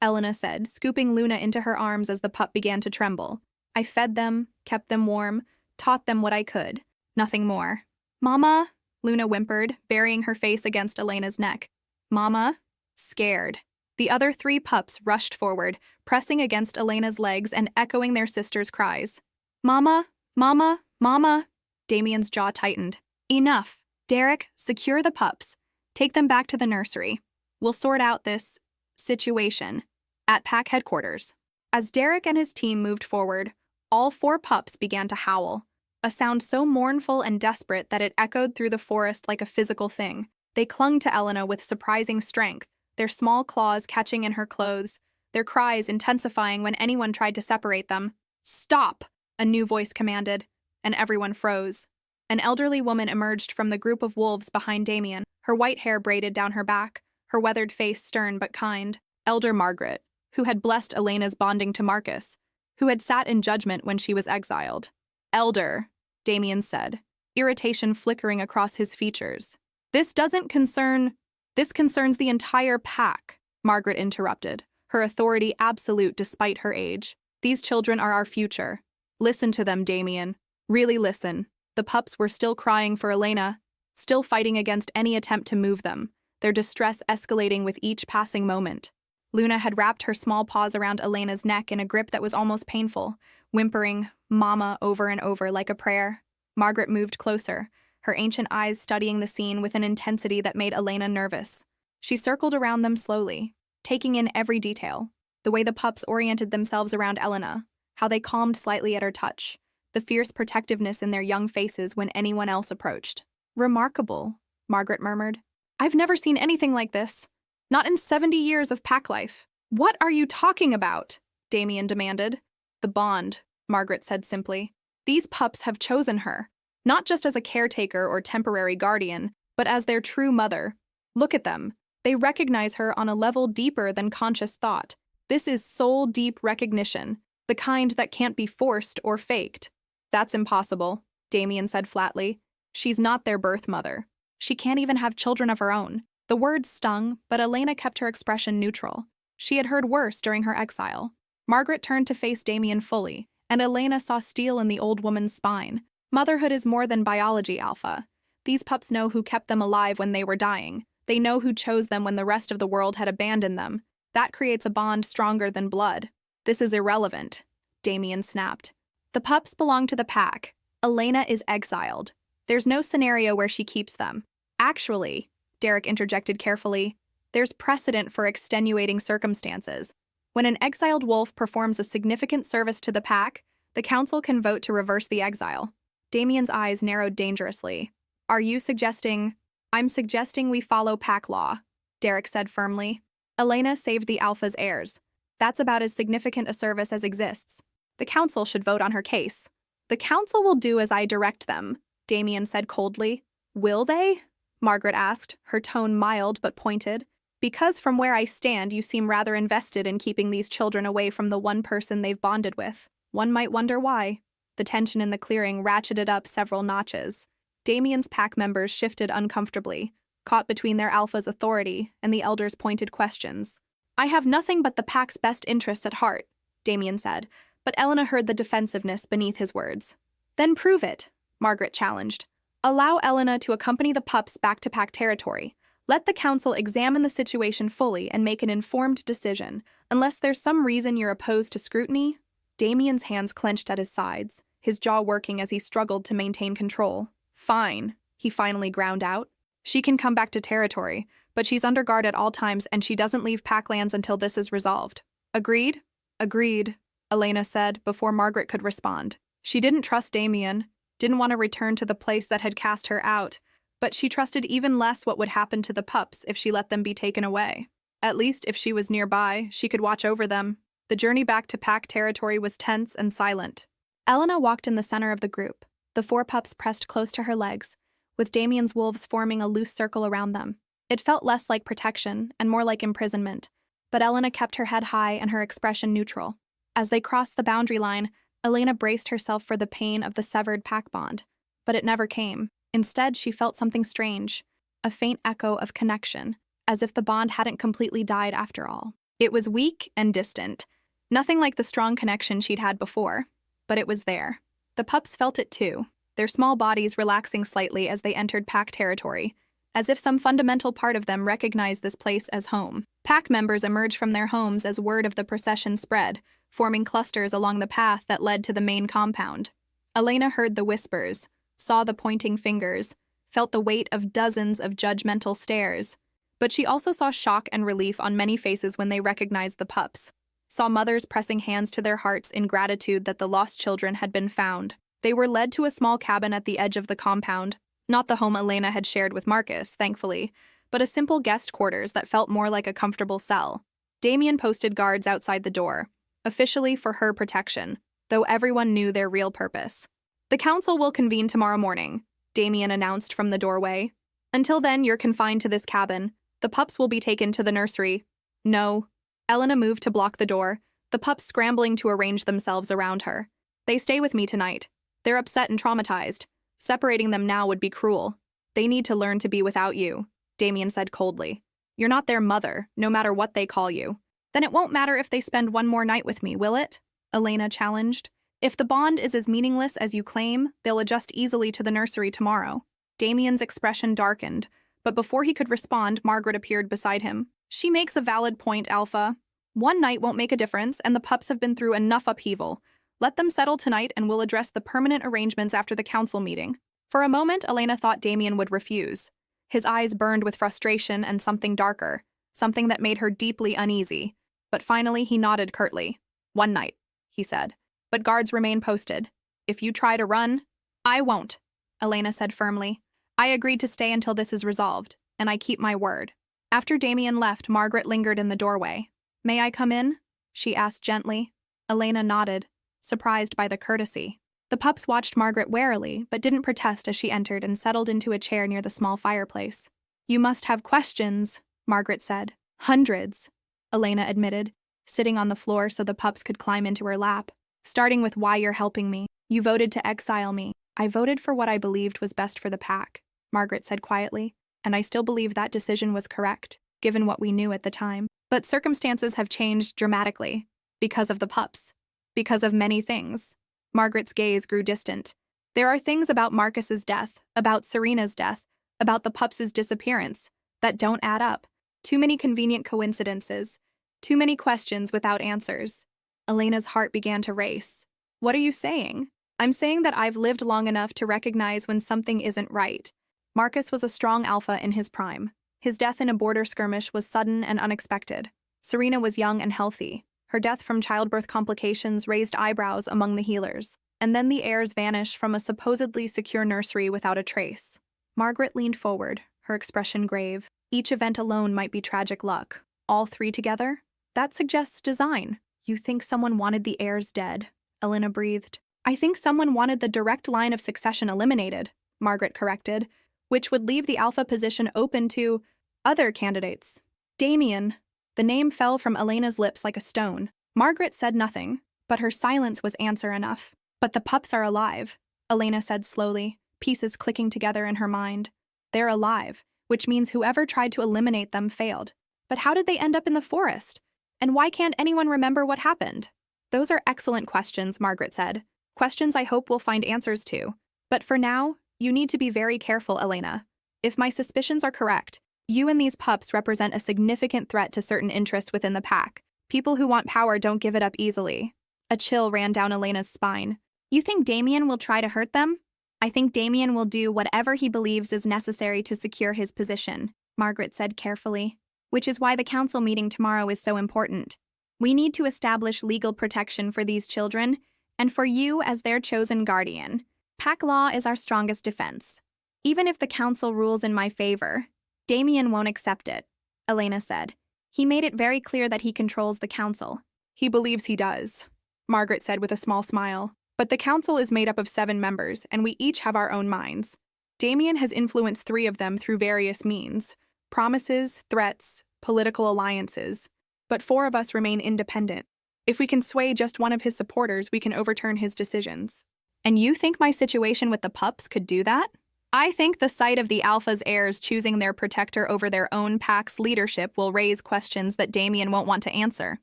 Elena said, scooping Luna into her arms as the pup began to tremble. "I fed them, kept them warm, taught them what I could. Nothing more." "Mama," Luna whimpered, burying her face against Elena's neck. "Mama?" Scared. The other 3 pups rushed forward, pressing against Elena's legs and echoing their sister's cries. "Mama, Mama, Mama." Damien's jaw tightened. "Enough. Derek, secure the pups. Take them back to the nursery. We'll sort out this situation at pack headquarters." As Derek and his team moved forward, all 4 pups began to howl, a sound so mournful and desperate that it echoed through the forest like a physical thing. They clung to Elena with surprising strength, their small claws catching in her clothes, their cries intensifying when anyone tried to separate them. "Stop!" a new voice commanded, and everyone froze. An elderly woman emerged from the group of wolves behind Damien, her white hair braided down her back, her weathered face stern but kind. Elder Margaret, who had blessed Elena's bonding to Marcus, who had sat in judgment when she was exiled. Elder, Damien said, irritation flickering across his features. This concerns the entire pack, Margaret interrupted, her authority absolute despite her age. These children are our future. Listen to them, Damien. Really listen. The pups were still crying for Elena, still fighting against any attempt to move them, their distress escalating with each passing moment. Luna had wrapped her small paws around Elena's neck in a grip that was almost painful, whimpering "Mama" over and over like a prayer. Margaret moved closer, her ancient eyes studying the scene with an intensity that made Elena nervous. She circled around them slowly, taking in every detail, the way the pups oriented themselves around Elena, how they calmed slightly at her touch, the fierce protectiveness in their young faces when anyone else approached. Remarkable, Margaret murmured. I've never seen anything like this. Not in 70 years of pack life. What are you talking about? Damien demanded. The bond, Margaret said simply. These pups have chosen her, not just as a caretaker or temporary guardian, but as their true mother. Look at them. They recognize her on a level deeper than conscious thought. This is soul-deep recognition, the kind that can't be forced or faked. That's impossible, Damien said flatly. She's not their birth mother. She can't even have children of her own. The words stung, but Elena kept her expression neutral. She had heard worse during her exile. Margaret turned to face Damien fully, and Elena saw steel in the old woman's spine. Motherhood is more than biology, Alpha. These pups know who kept them alive when they were dying. They know who chose them when the rest of the world had abandoned them. That creates a bond stronger than blood. This is irrelevant, Damien snapped. The pups belong to the pack. Elena is exiled. There's no scenario where she keeps them. Actually, Derek interjected carefully, there's precedent for extenuating circumstances. When an exiled wolf performs a significant service to the pack, the council can vote to reverse the exile. Damien's eyes narrowed dangerously. Are you suggesting? I'm suggesting we follow pack law, Derek said firmly. Elena saved the Alpha's heirs. That's about as significant a service as exists. The council should vote on her case. The council will do as I direct them, Damien said coldly. Will they? Margaret asked, her tone mild but pointed. Because from where I stand, you seem rather invested in keeping these children away from the one person they've bonded with. One might wonder why. The tension in the clearing ratcheted up several notches. Damien's pack members shifted uncomfortably, caught between their Alpha's authority and the elders' pointed questions. I have nothing but the pack's best interests at heart, Damien said, but Elena heard the defensiveness beneath his words. Then prove it, Margaret challenged. Allow Elena to accompany the pups back to pack territory. Let the council examine the situation fully and make an informed decision. Unless there's some reason you're opposed to scrutiny. Damien's hands clenched at his sides, his jaw working as he struggled to maintain control. Fine, he finally ground out. She can come back to territory, but she's under guard at all times and she doesn't leave Packlands until this is resolved. Agreed? Agreed, Elena said before Margaret could respond. She didn't trust Damien, didn't want to return to the place that had cast her out, but she trusted even less what would happen to the pups if she let them be taken away. At least if she was nearby, she could watch over them. The journey back to pack territory was tense and silent. Elena walked in the center of the group, the 4 pups pressed close to her legs, with Damien's wolves forming a loose circle around them. It felt less like protection and more like imprisonment, but Elena kept her head high and her expression neutral. As they crossed the boundary line, Elena braced herself for the pain of the severed pack bond, but it never came. Instead, she felt something strange, a faint echo of connection, as if the bond hadn't completely died after all. It was weak and distant, nothing like the strong connection she'd had before, but it was there. The pups felt it too, their small bodies relaxing slightly as they entered pack territory, as if some fundamental part of them recognized this place as home. Pack members emerged from their homes as word of the procession spread, forming clusters along the path that led to the main compound. Elena heard the whispers, saw the pointing fingers, felt the weight of dozens of judgmental stares. But she also saw shock and relief on many faces when they recognized the pups, saw mothers pressing hands to their hearts in gratitude that the lost children had been found. They were led to a small cabin at the edge of the compound, not the home Elena had shared with Marcus, thankfully, but a simple guest quarters that felt more like a comfortable cell. Damien posted guards outside the door, officially for her protection, though everyone knew their real purpose. The council will convene tomorrow morning, Damien announced from the doorway. "Until then, you're confined to this cabin. The pups will be taken to the nursery." "No." Elena moved to block the door, the pups scrambling to arrange themselves around her. "They stay with me tonight. They're upset and traumatized. Separating them now would be cruel. They need to learn to be without you," Damien said coldly. "You're not their mother, no matter what they call you." "Then it won't matter if they spend one more night with me, will it?" Elena challenged. "If the bond is as meaningless as you claim, they'll adjust easily to the nursery tomorrow." Damien's expression darkened, but before he could respond, Margaret appeared beside him. "She makes a valid point, Alpha. One night won't make a difference, and the pups have been through enough upheaval. Let them settle tonight and we'll address the permanent arrangements after the council meeting." For a moment, Elena thought Damien would refuse. His eyes burned with frustration and something darker, something that made her deeply uneasy. But finally, he nodded curtly. "One night," he said. "But guards remain posted. If you try to run—" "I won't," Elena said firmly. "I agreed to stay until this is resolved, and I keep my word." After Damien left, Margaret lingered in the doorway. "May I come in?" she asked gently. Elena nodded, surprised by the courtesy. The pups watched Margaret warily, but didn't protest as she entered and settled into a chair near the small fireplace. "You must have questions," Margaret said. "Hundreds," Elena admitted, sitting on the floor so the pups could climb into her lap. "Starting with why you're helping me. You voted to exile me." "I voted for what I believed was best for the pack," Margaret said quietly, "and I still believe that decision was correct, given what we knew at the time. But circumstances have changed dramatically. Because of the pups. Because of many things." Margaret's gaze grew distant. "There are things about Marcus's death, about Serena's death, about the pups' disappearance, that don't add up. Too many convenient coincidences. Too many questions without answers." Elena's heart began to race. "What are you saying?" "I'm saying that I've lived long enough to recognize when something isn't right. Marcus was a strong alpha in his prime. His death in a border skirmish was sudden and unexpected. Serena was young and healthy. Her death from childbirth complications raised eyebrows among the healers. And then the heirs vanished from a supposedly secure nursery without a trace." Margaret leaned forward, her expression grave. "Each event alone might be tragic luck. All three together? That suggests design." "You think someone wanted the heirs dead?" Elena breathed. "I think someone wanted the direct line of succession eliminated," Margaret corrected, "which would leave the alpha position open to other candidates." "Damien." The name fell from Elena's lips like a stone. Margaret said nothing, but her silence was answer enough. "But the pups are alive," Elena said slowly, pieces clicking together in her mind. "They're alive, which means whoever tried to eliminate them failed. But how did they end up in the forest? And why can't anyone remember what happened?" "Those are excellent questions," Margaret said. "Questions I hope we'll find answers to. But for now, you need to be very careful, Elena. If my suspicions are correct, you and these pups represent a significant threat to certain interests within the pack. People who want power don't give it up easily." A chill ran down Elena's spine. "You think Damien will try to hurt them?" "I think Damien will do whatever he believes is necessary to secure his position," Margaret said carefully. "Which is why the council meeting tomorrow is so important. We need to establish legal protection for these children, and for you as their chosen guardian. Pack law is our strongest defense. Even if the council rules in my favor, Damien won't accept it," Elena said. "He made it very clear that he controls the council." "He believes he does," Margaret said with a small smile. "But the council is made up of 7 members, and we each have our own minds. Damien has influenced 3 of them through various means: promises, threats, political alliances. But 4 of us remain independent. If we can sway just one of his supporters, we can overturn his decisions." "And you think my situation with the pups could do that?" "I think the sight of the Alpha's heirs choosing their protector over their own pack's leadership will raise questions that Damien won't want to answer,"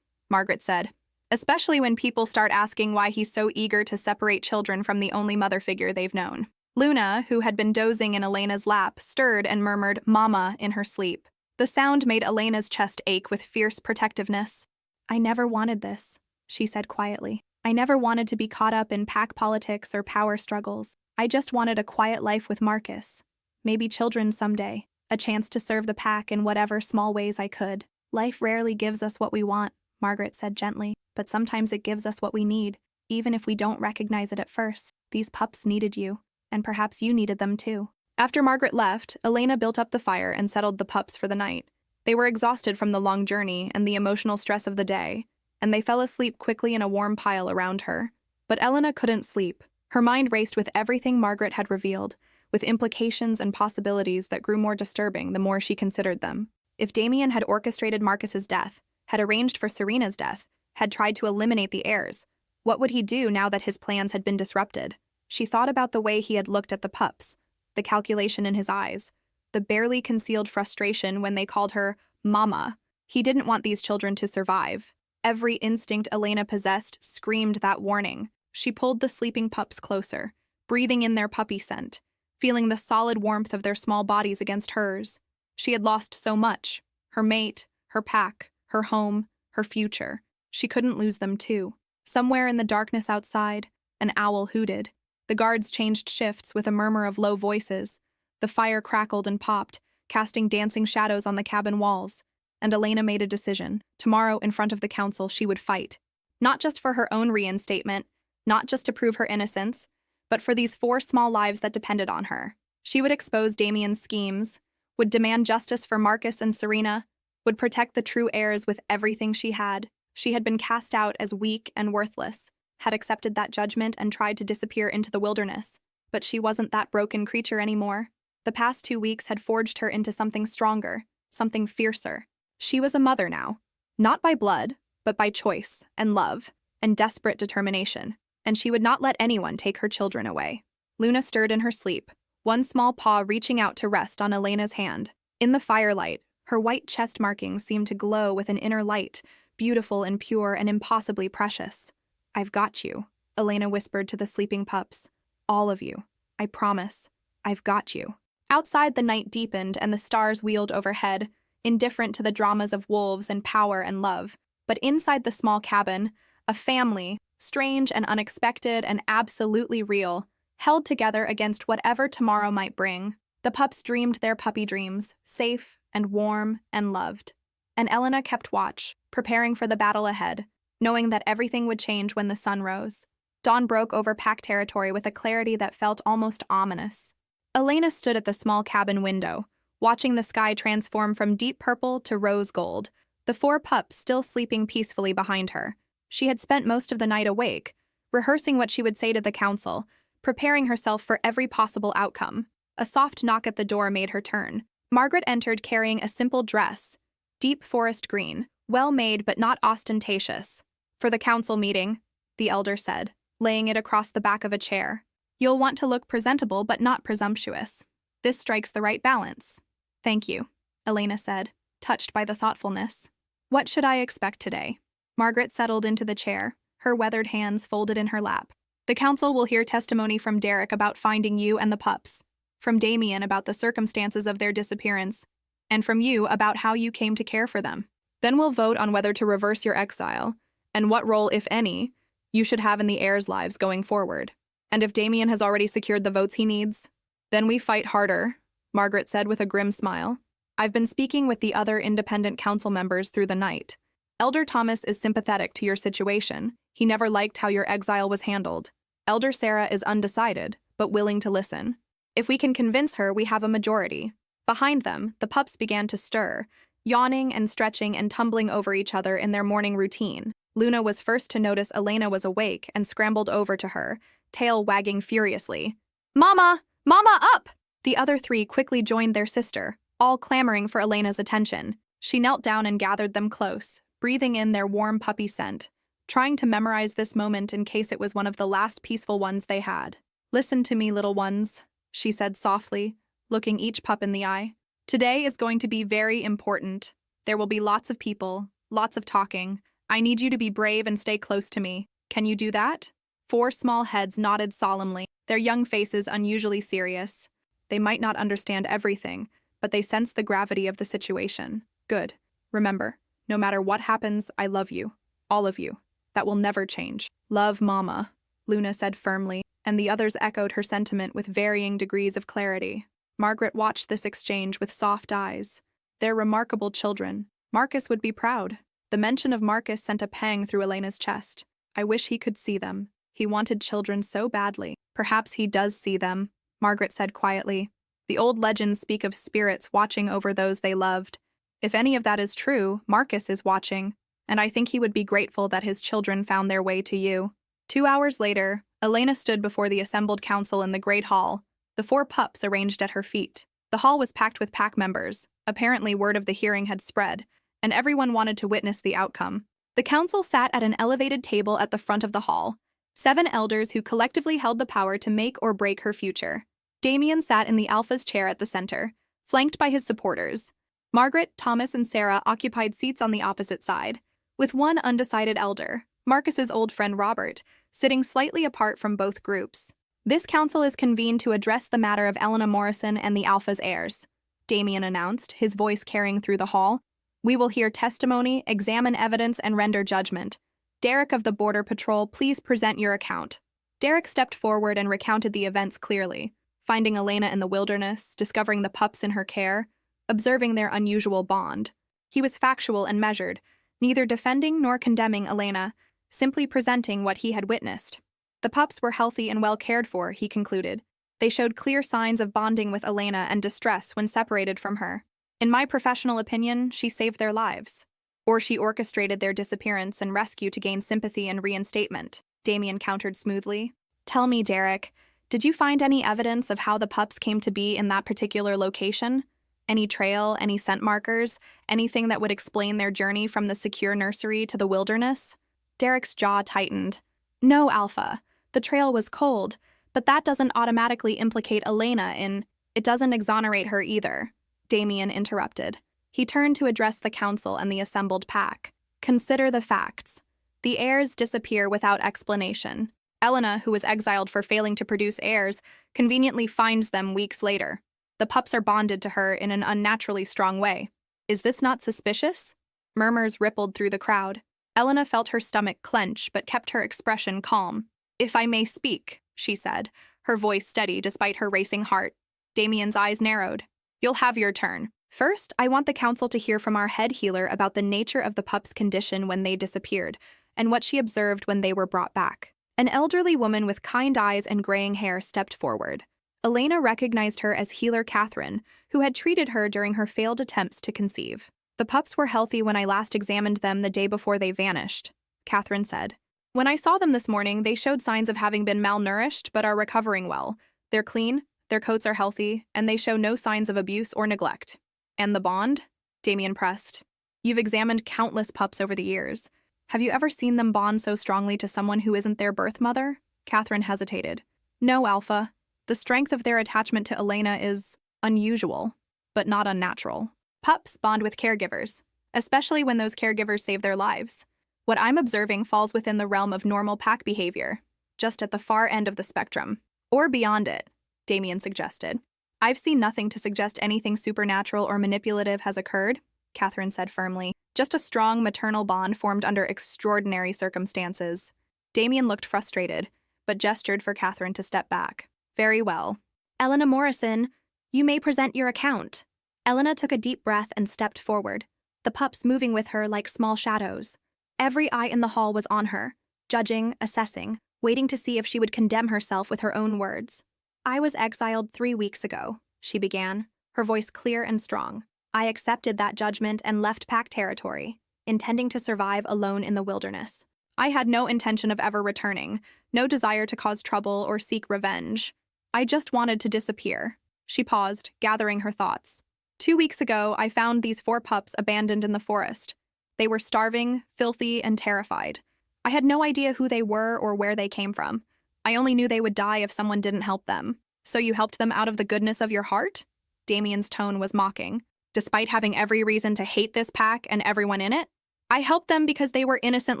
Margaret said. "Especially when people start asking why he's so eager to separate children from the only mother figure they've known." Luna, who had been dozing in Elena's lap, stirred and murmured "Mama" in her sleep. The sound made Elena's chest ache with fierce protectiveness. "I never wanted this," she said quietly. "I never wanted to be caught up in pack politics or power struggles. I just wanted a quiet life with Marcus. Maybe children someday. A chance to serve the pack in whatever small ways I could. Life rarely gives us what we want," Margaret said gently, "but sometimes it gives us what we need, even if we don't recognize it at first. These pups needed you, and perhaps you needed them too." After Margaret left, Elena built up the fire and settled the pups for the night. They were exhausted from the long journey and the emotional stress of the day, and they fell asleep quickly in a warm pile around her. But Elena couldn't sleep. Her mind raced with everything Margaret had revealed, with implications and possibilities that grew more disturbing the more she considered them. If Damien had orchestrated Marcus's death, had arranged for Serena's death, had tried to eliminate the heirs, what would he do now that his plans had been disrupted? She thought about the way he had looked at the pups, the calculation in his eyes, the barely concealed frustration when they called her Mama. He didn't want these children to survive. Every instinct Elena possessed screamed that warning. She pulled the sleeping pups closer, breathing in their puppy scent, feeling the solid warmth of their small bodies against hers. She had lost so much: her mate, her pack, her home, her future. She couldn't lose them too. Somewhere in the darkness outside, an owl hooted. The guards changed shifts with a murmur of low voices. The fire crackled and popped, casting dancing shadows on the cabin walls. And Elena made a decision. Tomorrow, in front of the council, she would fight. Not just for her own reinstatement, not just to prove her innocence, but for these 4 small lives that depended on her. She would expose Damien's schemes, would demand justice for Marcus and Serena, would protect the true heirs with everything she had. She had been cast out as weak and worthless, had accepted that judgment and tried to disappear into the wilderness. But she wasn't that broken creature anymore. The past 2 weeks had forged her into something stronger, something fiercer. She was a mother now, not by blood, but by choice and love and desperate determination, and she would not let anyone take her children away. Luna stirred in her sleep, one small paw reaching out to rest on Elena's hand. In the firelight, her white chest markings seemed to glow with an inner light, beautiful and pure and impossibly precious. "I've got you," Elena whispered to the sleeping pups. "All of you. I promise. I've got you." Outside, the night deepened and the stars wheeled overhead, indifferent to the dramas of wolves and power and love. But inside the small cabin, a family, strange and unexpected and absolutely real, held together against whatever tomorrow might bring. The pups dreamed their puppy dreams, safe and warm and loved. And Elena kept watch, preparing for the battle ahead, knowing that everything would change when the sun rose. Dawn broke over pack territory with a clarity that felt almost ominous. Elena stood at the small cabin window, watching the sky transform from deep purple to rose gold, the 4 pups still sleeping peacefully behind her. She had spent most of the night awake, rehearsing what she would say to the council, preparing herself for every possible outcome. A soft knock at the door made her turn. Margaret entered carrying a simple dress, deep forest green, well-made but not ostentatious. "For the council meeting," the elder said, laying it across the back of a chair. "You'll want to look presentable but not presumptuous. This strikes the right balance." "Thank you," Elena said, touched by the thoughtfulness. "What should I expect today?" Margaret settled into the chair, her weathered hands folded in her lap. "The council will hear testimony from Derek about finding you and the pups, from Damien about the circumstances of their disappearance, and from you about how you came to care for them. Then we'll vote on whether to reverse your exile, and what role, if any, you should have in the heirs' lives going forward. And if Damien has already secured the votes he needs, then we fight harder," Margaret said with a grim smile. "I've been speaking with the other independent council members through the night. Elder Thomas is sympathetic to your situation. He never liked how your exile was handled. Elder Sarah is undecided, but willing to listen. If we can convince her, we have a majority." Behind them, the pups began to stir, yawning and stretching and tumbling over each other in their morning routine. Luna was first to notice Elena was awake and scrambled over to her, tail wagging furiously. "Mama! Mama, up!" The other 3 quickly joined their sister, all clamoring for Elena's attention. She knelt down and gathered them close, breathing in their warm puppy scent, trying to memorize this moment in case it was one of the last peaceful ones they had. "Listen to me, little ones," she said softly, looking each pup in the eye. "Today is going to be very important. There will be lots of people, lots of talking. I need you to be brave and stay close to me. Can you do that?" 4 small heads nodded solemnly, their young faces unusually serious. They might not understand everything, but they sensed the gravity of the situation. "Good. Remember, no matter what happens, I love you. All of you. That will never change." "Love, Mama," Luna said firmly, and the others echoed her sentiment with varying degrees of clarity. Margaret watched this exchange with soft eyes. They're remarkable children. Marcus would be proud. The mention of Marcus sent a pang through Elena's chest. I wish he could see them. He wanted children so badly. "Perhaps he does see them," Margaret said quietly. "The old legends speak of spirits watching over those they loved. If any of that is true, Marcus is watching, and I think he would be grateful that his children found their way to you." 2 hours later, Elena stood before the assembled council in the Great Hall, the 4 pups arranged at her feet. The hall was packed with pack members. Apparently, word of the hearing had spread, and everyone wanted to witness the outcome. The council sat at an elevated table at the front of the hall, 7 elders who collectively held the power to make or break her future. Damien sat in the Alpha's chair at the center, flanked by his supporters. Margaret, Thomas, and Sarah occupied seats on the opposite side, with one undecided elder, Marcus's old friend Robert, sitting slightly apart from both groups. This council is convened to address the matter of Elena Morrison and the Alpha's heirs, Damien announced, his voice carrying through the hall. We will hear testimony, examine evidence, and render judgment. Derek of the Border Patrol, please present your account. Derek stepped forward and recounted the events clearly, finding Elena in the wilderness, discovering the pups in her care, observing their unusual bond. He was factual and measured, neither defending nor condemning Elena, simply presenting what he had witnessed. The pups were healthy and well cared for, he concluded. They showed clear signs of bonding with Elena and distress when separated from her. In my professional opinion, she saved their lives. Or she orchestrated their disappearance and rescue to gain sympathy and reinstatement, Damien countered smoothly. Tell me, Derek, did you find any evidence of how the pups came to be in that particular location? Any trail, any scent markers, anything that would explain their journey from the secure nursery to the wilderness? Derek's jaw tightened. No, Alpha. The trail was cold, but that doesn't automatically implicate Elena in... It doesn't exonerate her either, Damien interrupted. He turned to address the council and the assembled pack. Consider the facts. The heirs disappear without explanation. Elena, who was exiled for failing to produce heirs, conveniently finds them weeks later. The pups are bonded to her in an unnaturally strong way. Is this not suspicious? Murmurs rippled through the crowd. Elena felt her stomach clench but kept her expression calm. If I may speak, she said, her voice steady despite her racing heart. Damien's eyes narrowed. You'll have your turn. First, I want the council to hear from our head healer about the nature of the pups' condition when they disappeared, and what she observed when they were brought back. An elderly woman with kind eyes and graying hair stepped forward. Elena recognized her as healer Catherine, who had treated her during her failed attempts to conceive. The pups were healthy when I last examined them the day before they vanished, Catherine said. When I saw them this morning, they showed signs of having been malnourished but are recovering well. They're clean, their coats are healthy, and they show no signs of abuse or neglect. And the bond? Damien pressed. You've examined countless pups over the years. Have you ever seen them bond so strongly to someone who isn't their birth mother? Catherine hesitated. No, Alpha. The strength of their attachment to Elena is unusual, but not unnatural. Pups bond with caregivers, especially when those caregivers save their lives. What I'm observing falls within the realm of normal pack behavior, just at the far end of the spectrum. Or beyond it, Damien suggested. I've seen nothing to suggest anything supernatural or manipulative has occurred, Catherine said firmly. Just a strong maternal bond formed under extraordinary circumstances. Damien looked frustrated, but gestured for Catherine to step back. Very well. Elena Morrison, you may present your account. Elena took a deep breath and stepped forward, the pups moving with her like small shadows. Every eye in the hall was on her, judging, assessing, waiting to see if she would condemn herself with her own words. I was exiled 3 weeks ago, she began, her voice clear and strong. I accepted that judgment and left pack territory, intending to survive alone in the wilderness. I had no intention of ever returning, no desire to cause trouble or seek revenge. I just wanted to disappear. She paused, gathering her thoughts. 2 weeks ago, I found these 4 pups abandoned in the forest. They were starving, filthy, and terrified. I had no idea who they were or where they came from. I only knew they would die if someone didn't help them. So you helped them out of the goodness of your heart? Damien's tone was mocking. Despite having every reason to hate this pack and everyone in it? I helped them because they were innocent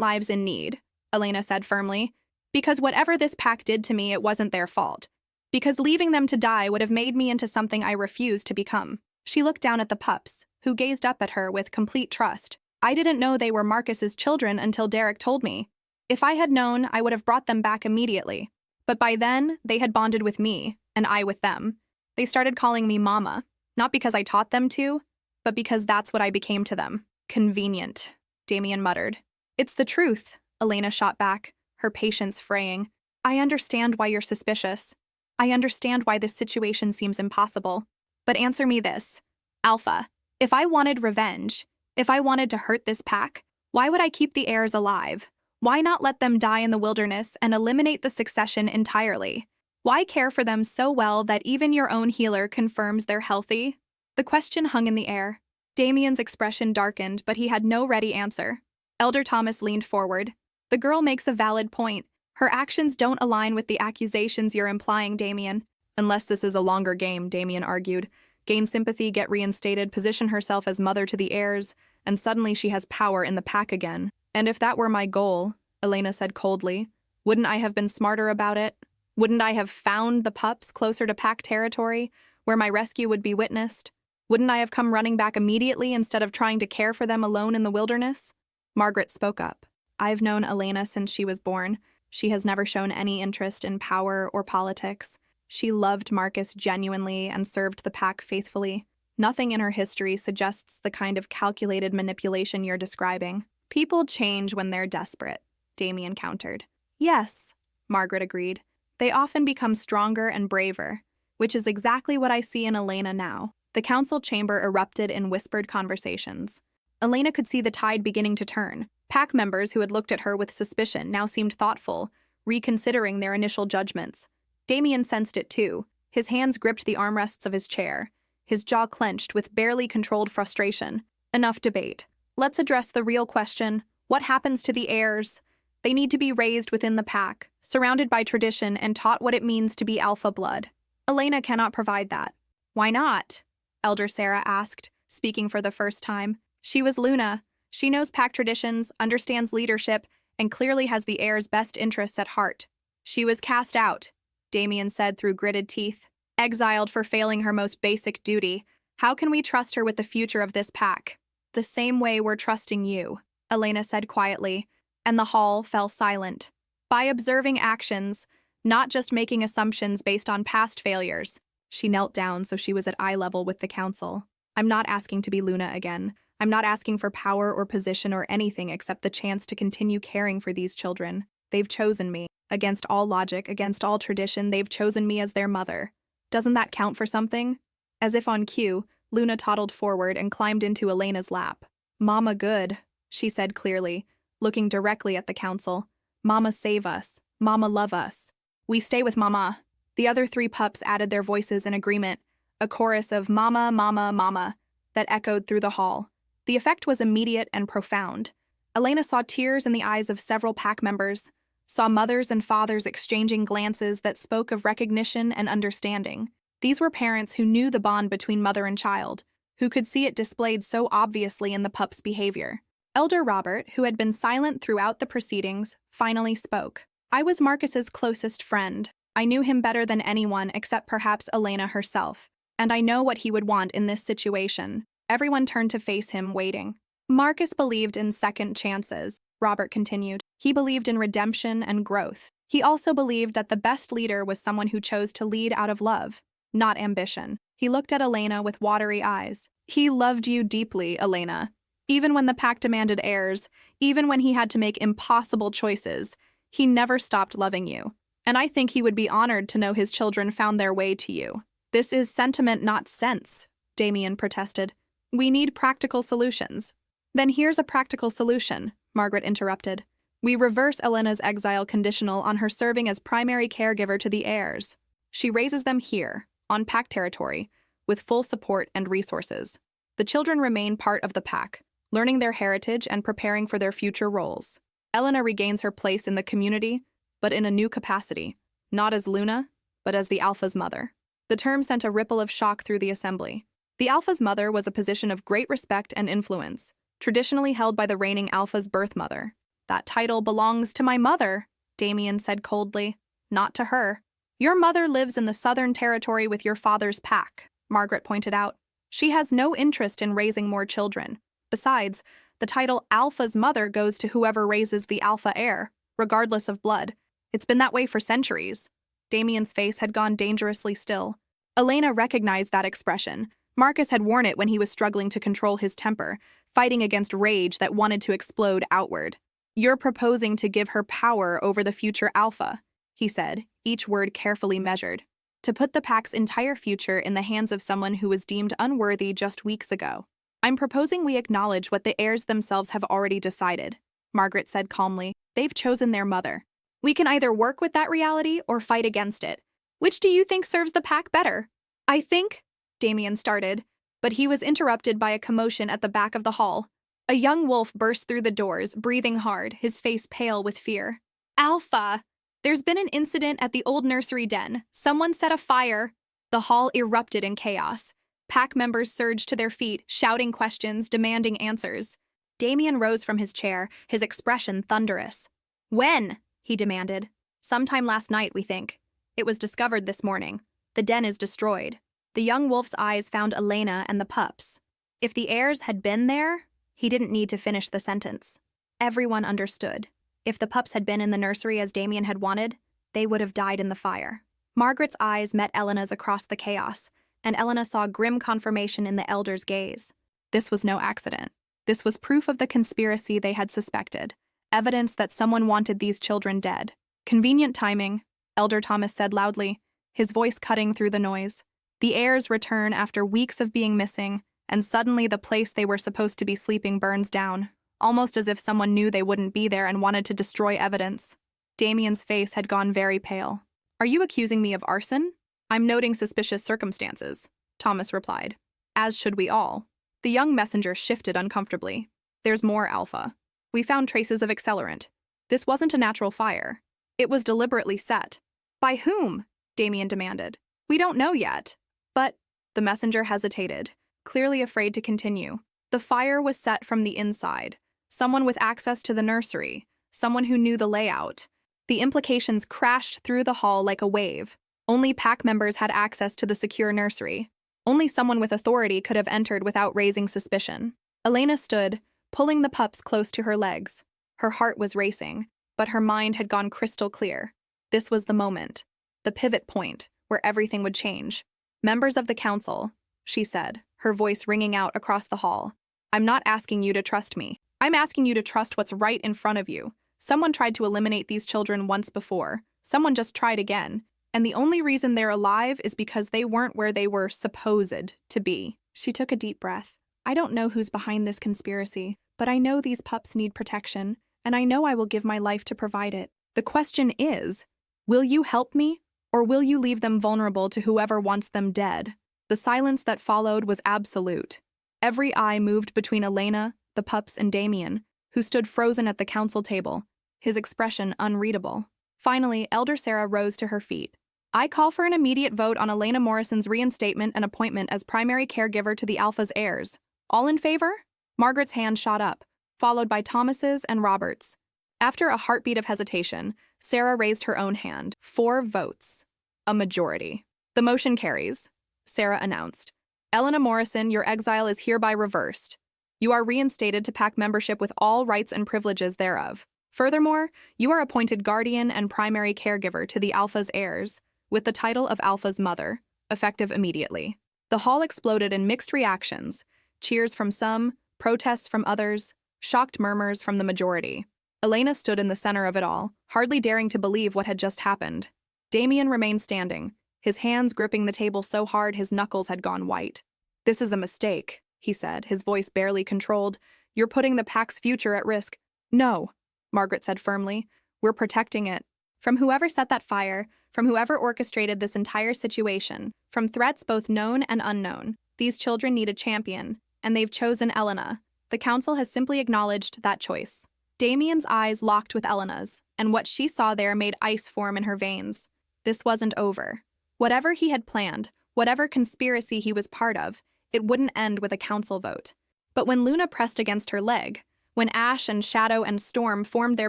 lives in need, Elena said firmly. Because whatever this pack did to me, it wasn't their fault. Because leaving them to die would have made me into something I refused to become. She looked down at the pups, who gazed up at her with complete trust. I didn't know they were Marcus's children until Derek told me. If I had known, I would have brought them back immediately. But by then, they had bonded with me, and I with them. They started calling me Mama, not because I taught them to, but because that's what I became to them. Convenient, Damien muttered. It's the truth, Elena shot back, her patience fraying. I understand why you're suspicious. I understand why this situation seems impossible. But answer me this. Alpha, if I wanted revenge, if I wanted to hurt this pack, why would I keep the heirs alive? Why not let them die in the wilderness and eliminate the succession entirely? Why care for them so well that even your own healer confirms they're healthy? The question hung in the air. Damien's expression darkened, but he had no ready answer. Elder Thomas leaned forward. The girl makes a valid point. Her actions don't align with the accusations you're implying, Damien. Unless this is a longer game, Damien argued. Gain sympathy, get reinstated, position herself as mother to the heirs, and suddenly she has power in the pack again. And if that were my goal, Elena said coldly, wouldn't I have been smarter about it? Wouldn't I have found the pups closer to pack territory, where my rescue would be witnessed? Wouldn't I have come running back immediately instead of trying to care for them alone in the wilderness? Margaret spoke up. I've known Elena since she was born. She has never shown any interest in power or politics. She loved Marcus genuinely and served the pack faithfully. Nothing in her history suggests the kind of calculated manipulation you're describing. People change when they're desperate, Damien countered. Yes, Margaret agreed. They often become stronger and braver, which is exactly what I see in Elena now. The council chamber erupted in whispered conversations. Elena could see the tide beginning to turn. Pack members who had looked at her with suspicion now seemed thoughtful, reconsidering their initial judgments. Damien sensed it too. His hands gripped the armrests of his chair. His jaw clenched with barely controlled frustration. Enough debate. Let's address the real question. What happens to the heirs? They need to be raised within the pack, surrounded by tradition and taught what it means to be alpha blood. Elena cannot provide that. Why not? Elder Sarah asked, speaking for the first time. She was Luna. She knows pack traditions, understands leadership, and clearly has the heirs' best interests at heart. She was cast out, Damien said through gritted teeth. Exiled for failing her most basic duty. How can we trust her with the future of this pack? The same way we're trusting you, Elena said quietly, and the hall fell silent. By observing actions, not just making assumptions based on past failures. She knelt down so she was at eye level with the council. I'm not asking to be Luna again. I'm not asking for power or position or anything except the chance to continue caring for these children. They've chosen me. Against all logic, against all tradition, they've chosen me as their mother. Doesn't that count for something? As if on cue, Luna toddled forward and climbed into Elena's lap. Mama good, she said clearly, looking directly at the council. Mama save us. Mama love us. We stay with Mama. The other three pups added their voices in agreement, a chorus of Mama, Mama, Mama, that echoed through the hall. The effect was immediate and profound. Elena saw tears in the eyes of several pack members, saw mothers and fathers exchanging glances that spoke of recognition and understanding. These were parents who knew the bond between mother and child, who could see it displayed so obviously in the pup's behavior. Elder Robert, who had been silent throughout the proceedings, finally spoke. I was Marcus's closest friend. I knew him better than anyone except perhaps Elena herself, and I know what he would want in this situation. Everyone turned to face him, waiting. Marcus believed in second chances, Robert continued. He believed in redemption and growth. He also believed that the best leader was someone who chose to lead out of love, not ambition. He looked at Elena with watery eyes. He loved you deeply, Elena. Even when the pack demanded heirs, even when he had to make impossible choices, he never stopped loving you. And I think he would be honored to know his children found their way to you. This is sentiment, not sense, Damien protested. We need practical solutions. Then here's a practical solution, Margaret interrupted. We reverse Elena's exile conditional on her serving as primary caregiver to the heirs. She raises them here, on pack territory, with full support and resources. The children remain part of the pack, learning their heritage and preparing for their future roles. Elena regains her place in the community, but in a new capacity, not as Luna, but as the Alpha's mother. The term sent a ripple of shock through the assembly. The Alpha's mother was a position of great respect and influence, traditionally held by the reigning Alpha's birth mother. That title belongs to my mother, Damien said coldly. Not to her. Your mother lives in the Southern Territory with your father's pack, Margaret pointed out. She has no interest in raising more children. Besides, the title Alpha's mother goes to whoever raises the Alpha heir, regardless of blood. It's been that way for centuries. Damien's face had gone dangerously still. Elena recognized that expression. Marcus had worn it when he was struggling to control his temper, fighting against rage that wanted to explode outward. You're proposing to give her power over the future Alpha, he said, each word carefully measured. To put the pack's entire future in the hands of someone who was deemed unworthy just weeks ago. I'm proposing we acknowledge what the heirs themselves have already decided, Margaret said calmly. They've chosen their mother. We can either work with that reality or fight against it. Which do you think serves the pack better? I think, Damien started, but he was interrupted by a commotion at the back of the hall. A young wolf burst through the doors, breathing hard, his face pale with fear. Alpha! There's been an incident at the old nursery den. Someone set a fire. The hall erupted in chaos. Pack members surged to their feet, shouting questions, demanding answers. Damien rose from his chair, his expression thunderous. When? He demanded. Sometime last night, we think. It was discovered this morning. The den is destroyed. The young wolf's eyes found Elena and the pups. If the heirs had been there, he didn't need to finish the sentence. Everyone understood. If the pups had been in the nursery as Damien had wanted, they would have died in the fire. Margaret's eyes met Elena's across the chaos, and Elena saw grim confirmation in the elder's gaze. This was no accident. This was proof of the conspiracy they had suspected, evidence that someone wanted these children dead. Convenient timing, Elder Thomas said loudly, his voice cutting through the noise. The heirs return after weeks of being missing, and suddenly the place they were supposed to be sleeping burns down, almost as if someone knew they wouldn't be there and wanted to destroy evidence. Damien's face had gone very pale. Are you accusing me of arson? I'm noting suspicious circumstances, Thomas replied. As should we all. The young messenger shifted uncomfortably. There's more, Alpha. We found traces of accelerant. This wasn't a natural fire. It was deliberately set. By whom? Damien demanded. We don't know yet. But, the messenger hesitated, clearly afraid to continue. The fire was set from the inside. Someone with access to the nursery. Someone who knew the layout. The implications crashed through the hall like a wave. Only pack members had access to the secure nursery. Only someone with authority could have entered without raising suspicion. Elena stood, pulling the pups close to her legs. Her heart was racing, but her mind had gone crystal clear. This was the moment, the pivot point, where everything would change. Members of the council, she said, her voice ringing out across the hall. I'm not asking you to trust me. I'm asking you to trust what's right in front of you. Someone tried to eliminate these children once before. Someone just tried again. And the only reason they're alive is because they weren't where they were supposed to be. She took a deep breath. I don't know who's behind this conspiracy, but I know these pups need protection, and I know I will give my life to provide it. The question is, will you help me, or will you leave them vulnerable to whoever wants them dead? The silence that followed was absolute. Every eye moved between Elena, the pups, and Damien, who stood frozen at the council table, his expression unreadable. Finally, Elder Sarah rose to her feet. I call for an immediate vote on Elena Morrison's reinstatement and appointment as primary caregiver to the Alpha's heirs. All in favor? Margaret's hand shot up, followed by Thomas's and Robert's. After a heartbeat of hesitation, Sarah raised her own hand. 4 votes. A majority. The motion carries, Sarah announced. Elena Morrison, your exile is hereby reversed. You are reinstated to pack membership with all rights and privileges thereof. Furthermore, you are appointed guardian and primary caregiver to the Alpha's heirs, with the title of Alpha's mother, effective immediately. The hall exploded in mixed reactions, cheers from some, protests from others, shocked murmurs from the majority. Elena stood in the center of it all, hardly daring to believe what had just happened. Damien remained standing, his hands gripping the table so hard his knuckles had gone white. This is a mistake, he said, his voice barely controlled. You're putting the pack's future at risk. No, Margaret said firmly. We're protecting it. From whoever set that fire, from whoever orchestrated this entire situation, from threats both known and unknown, these children need a champion, and they've chosen Elena. The council has simply acknowledged that choice. Damien's eyes locked with Elena's, and what she saw there made ice form in her veins. This wasn't over. Whatever he had planned, whatever conspiracy he was part of, it wouldn't end with a council vote. But when Luna pressed against her leg, when Ash and Shadow and Storm formed their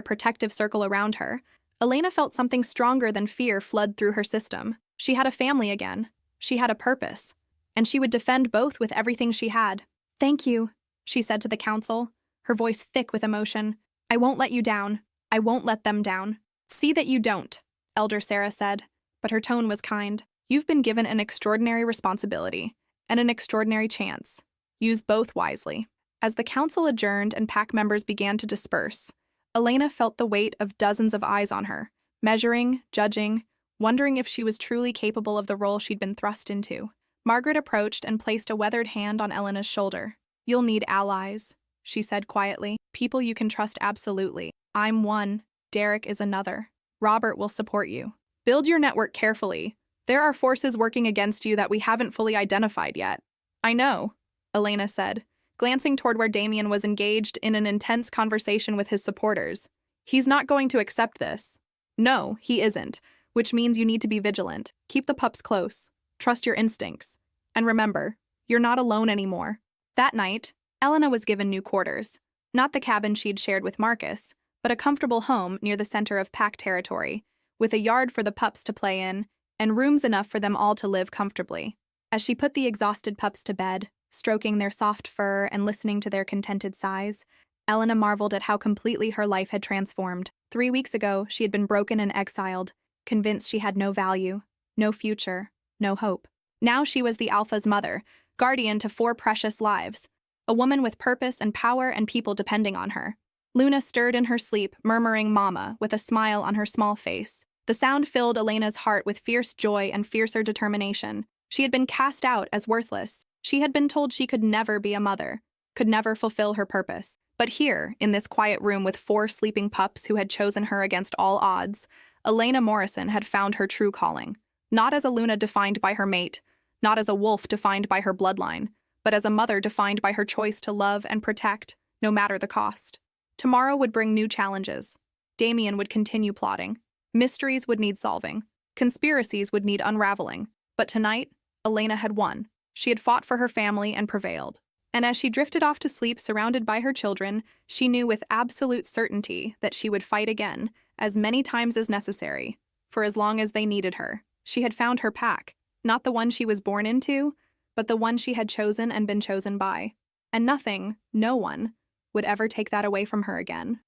protective circle around her, Elena felt something stronger than fear flood through her system. She had a family again. She had a purpose. And she would defend both with everything she had. Thank you, she said to the council, her voice thick with emotion. I won't let you down. I won't let them down. See that you don't, Elder Sarah said, but her tone was kind. You've been given an extraordinary responsibility and an extraordinary chance. Use both wisely. As the council adjourned and pack members began to disperse, Elena felt the weight of dozens of eyes on her, measuring, judging, wondering if she was truly capable of the role she'd been thrust into. Margaret approached and placed a weathered hand on Elena's shoulder. You'll need allies, she said quietly. People you can trust absolutely. I'm one. Derek is another. Robert will support you. Build your network carefully. There are forces working against you that we haven't fully identified yet. I know, Elena said, glancing toward where Damien was engaged in an intense conversation with his supporters. He's not going to accept this. No, he isn't, which means you need to be vigilant. Keep the pups close. Trust your instincts. And remember, you're not alone anymore. That night, Elena was given new quarters. Not the cabin she'd shared with Marcus, but a comfortable home near the center of pack territory, with a yard for the pups to play in, and rooms enough for them all to live comfortably. As she put the exhausted pups to bed, stroking their soft fur and listening to their contented sighs, Elena marveled at how completely her life had transformed. 3 weeks ago, she had been broken and exiled, convinced she had no value, no future, no hope. Now she was the Alpha's mother, guardian to 4 precious lives, a woman with purpose and power and people depending on her. Luna stirred in her sleep, murmuring "Mama" with a smile on her small face. The sound filled Elena's heart with fierce joy and fiercer determination. She had been cast out as worthless. She had been told she could never be a mother, could never fulfill her purpose. But here, in this quiet room with 4 sleeping pups who had chosen her against all odds, Elena Morrison had found her true calling. Not as a Luna defined by her mate, not as a wolf defined by her bloodline, but as a mother defined by her choice to love and protect, no matter the cost. Tomorrow would bring new challenges. Damien would continue plotting. Mysteries would need solving. Conspiracies would need unraveling. But tonight, Elena had won. She had fought for her family and prevailed. And as she drifted off to sleep surrounded by her children, she knew with absolute certainty that she would fight again, as many times as necessary, for as long as they needed her. She had found her pack, not the one she was born into, but the one she had chosen and been chosen by. And nothing, no one, would ever take that away from her again.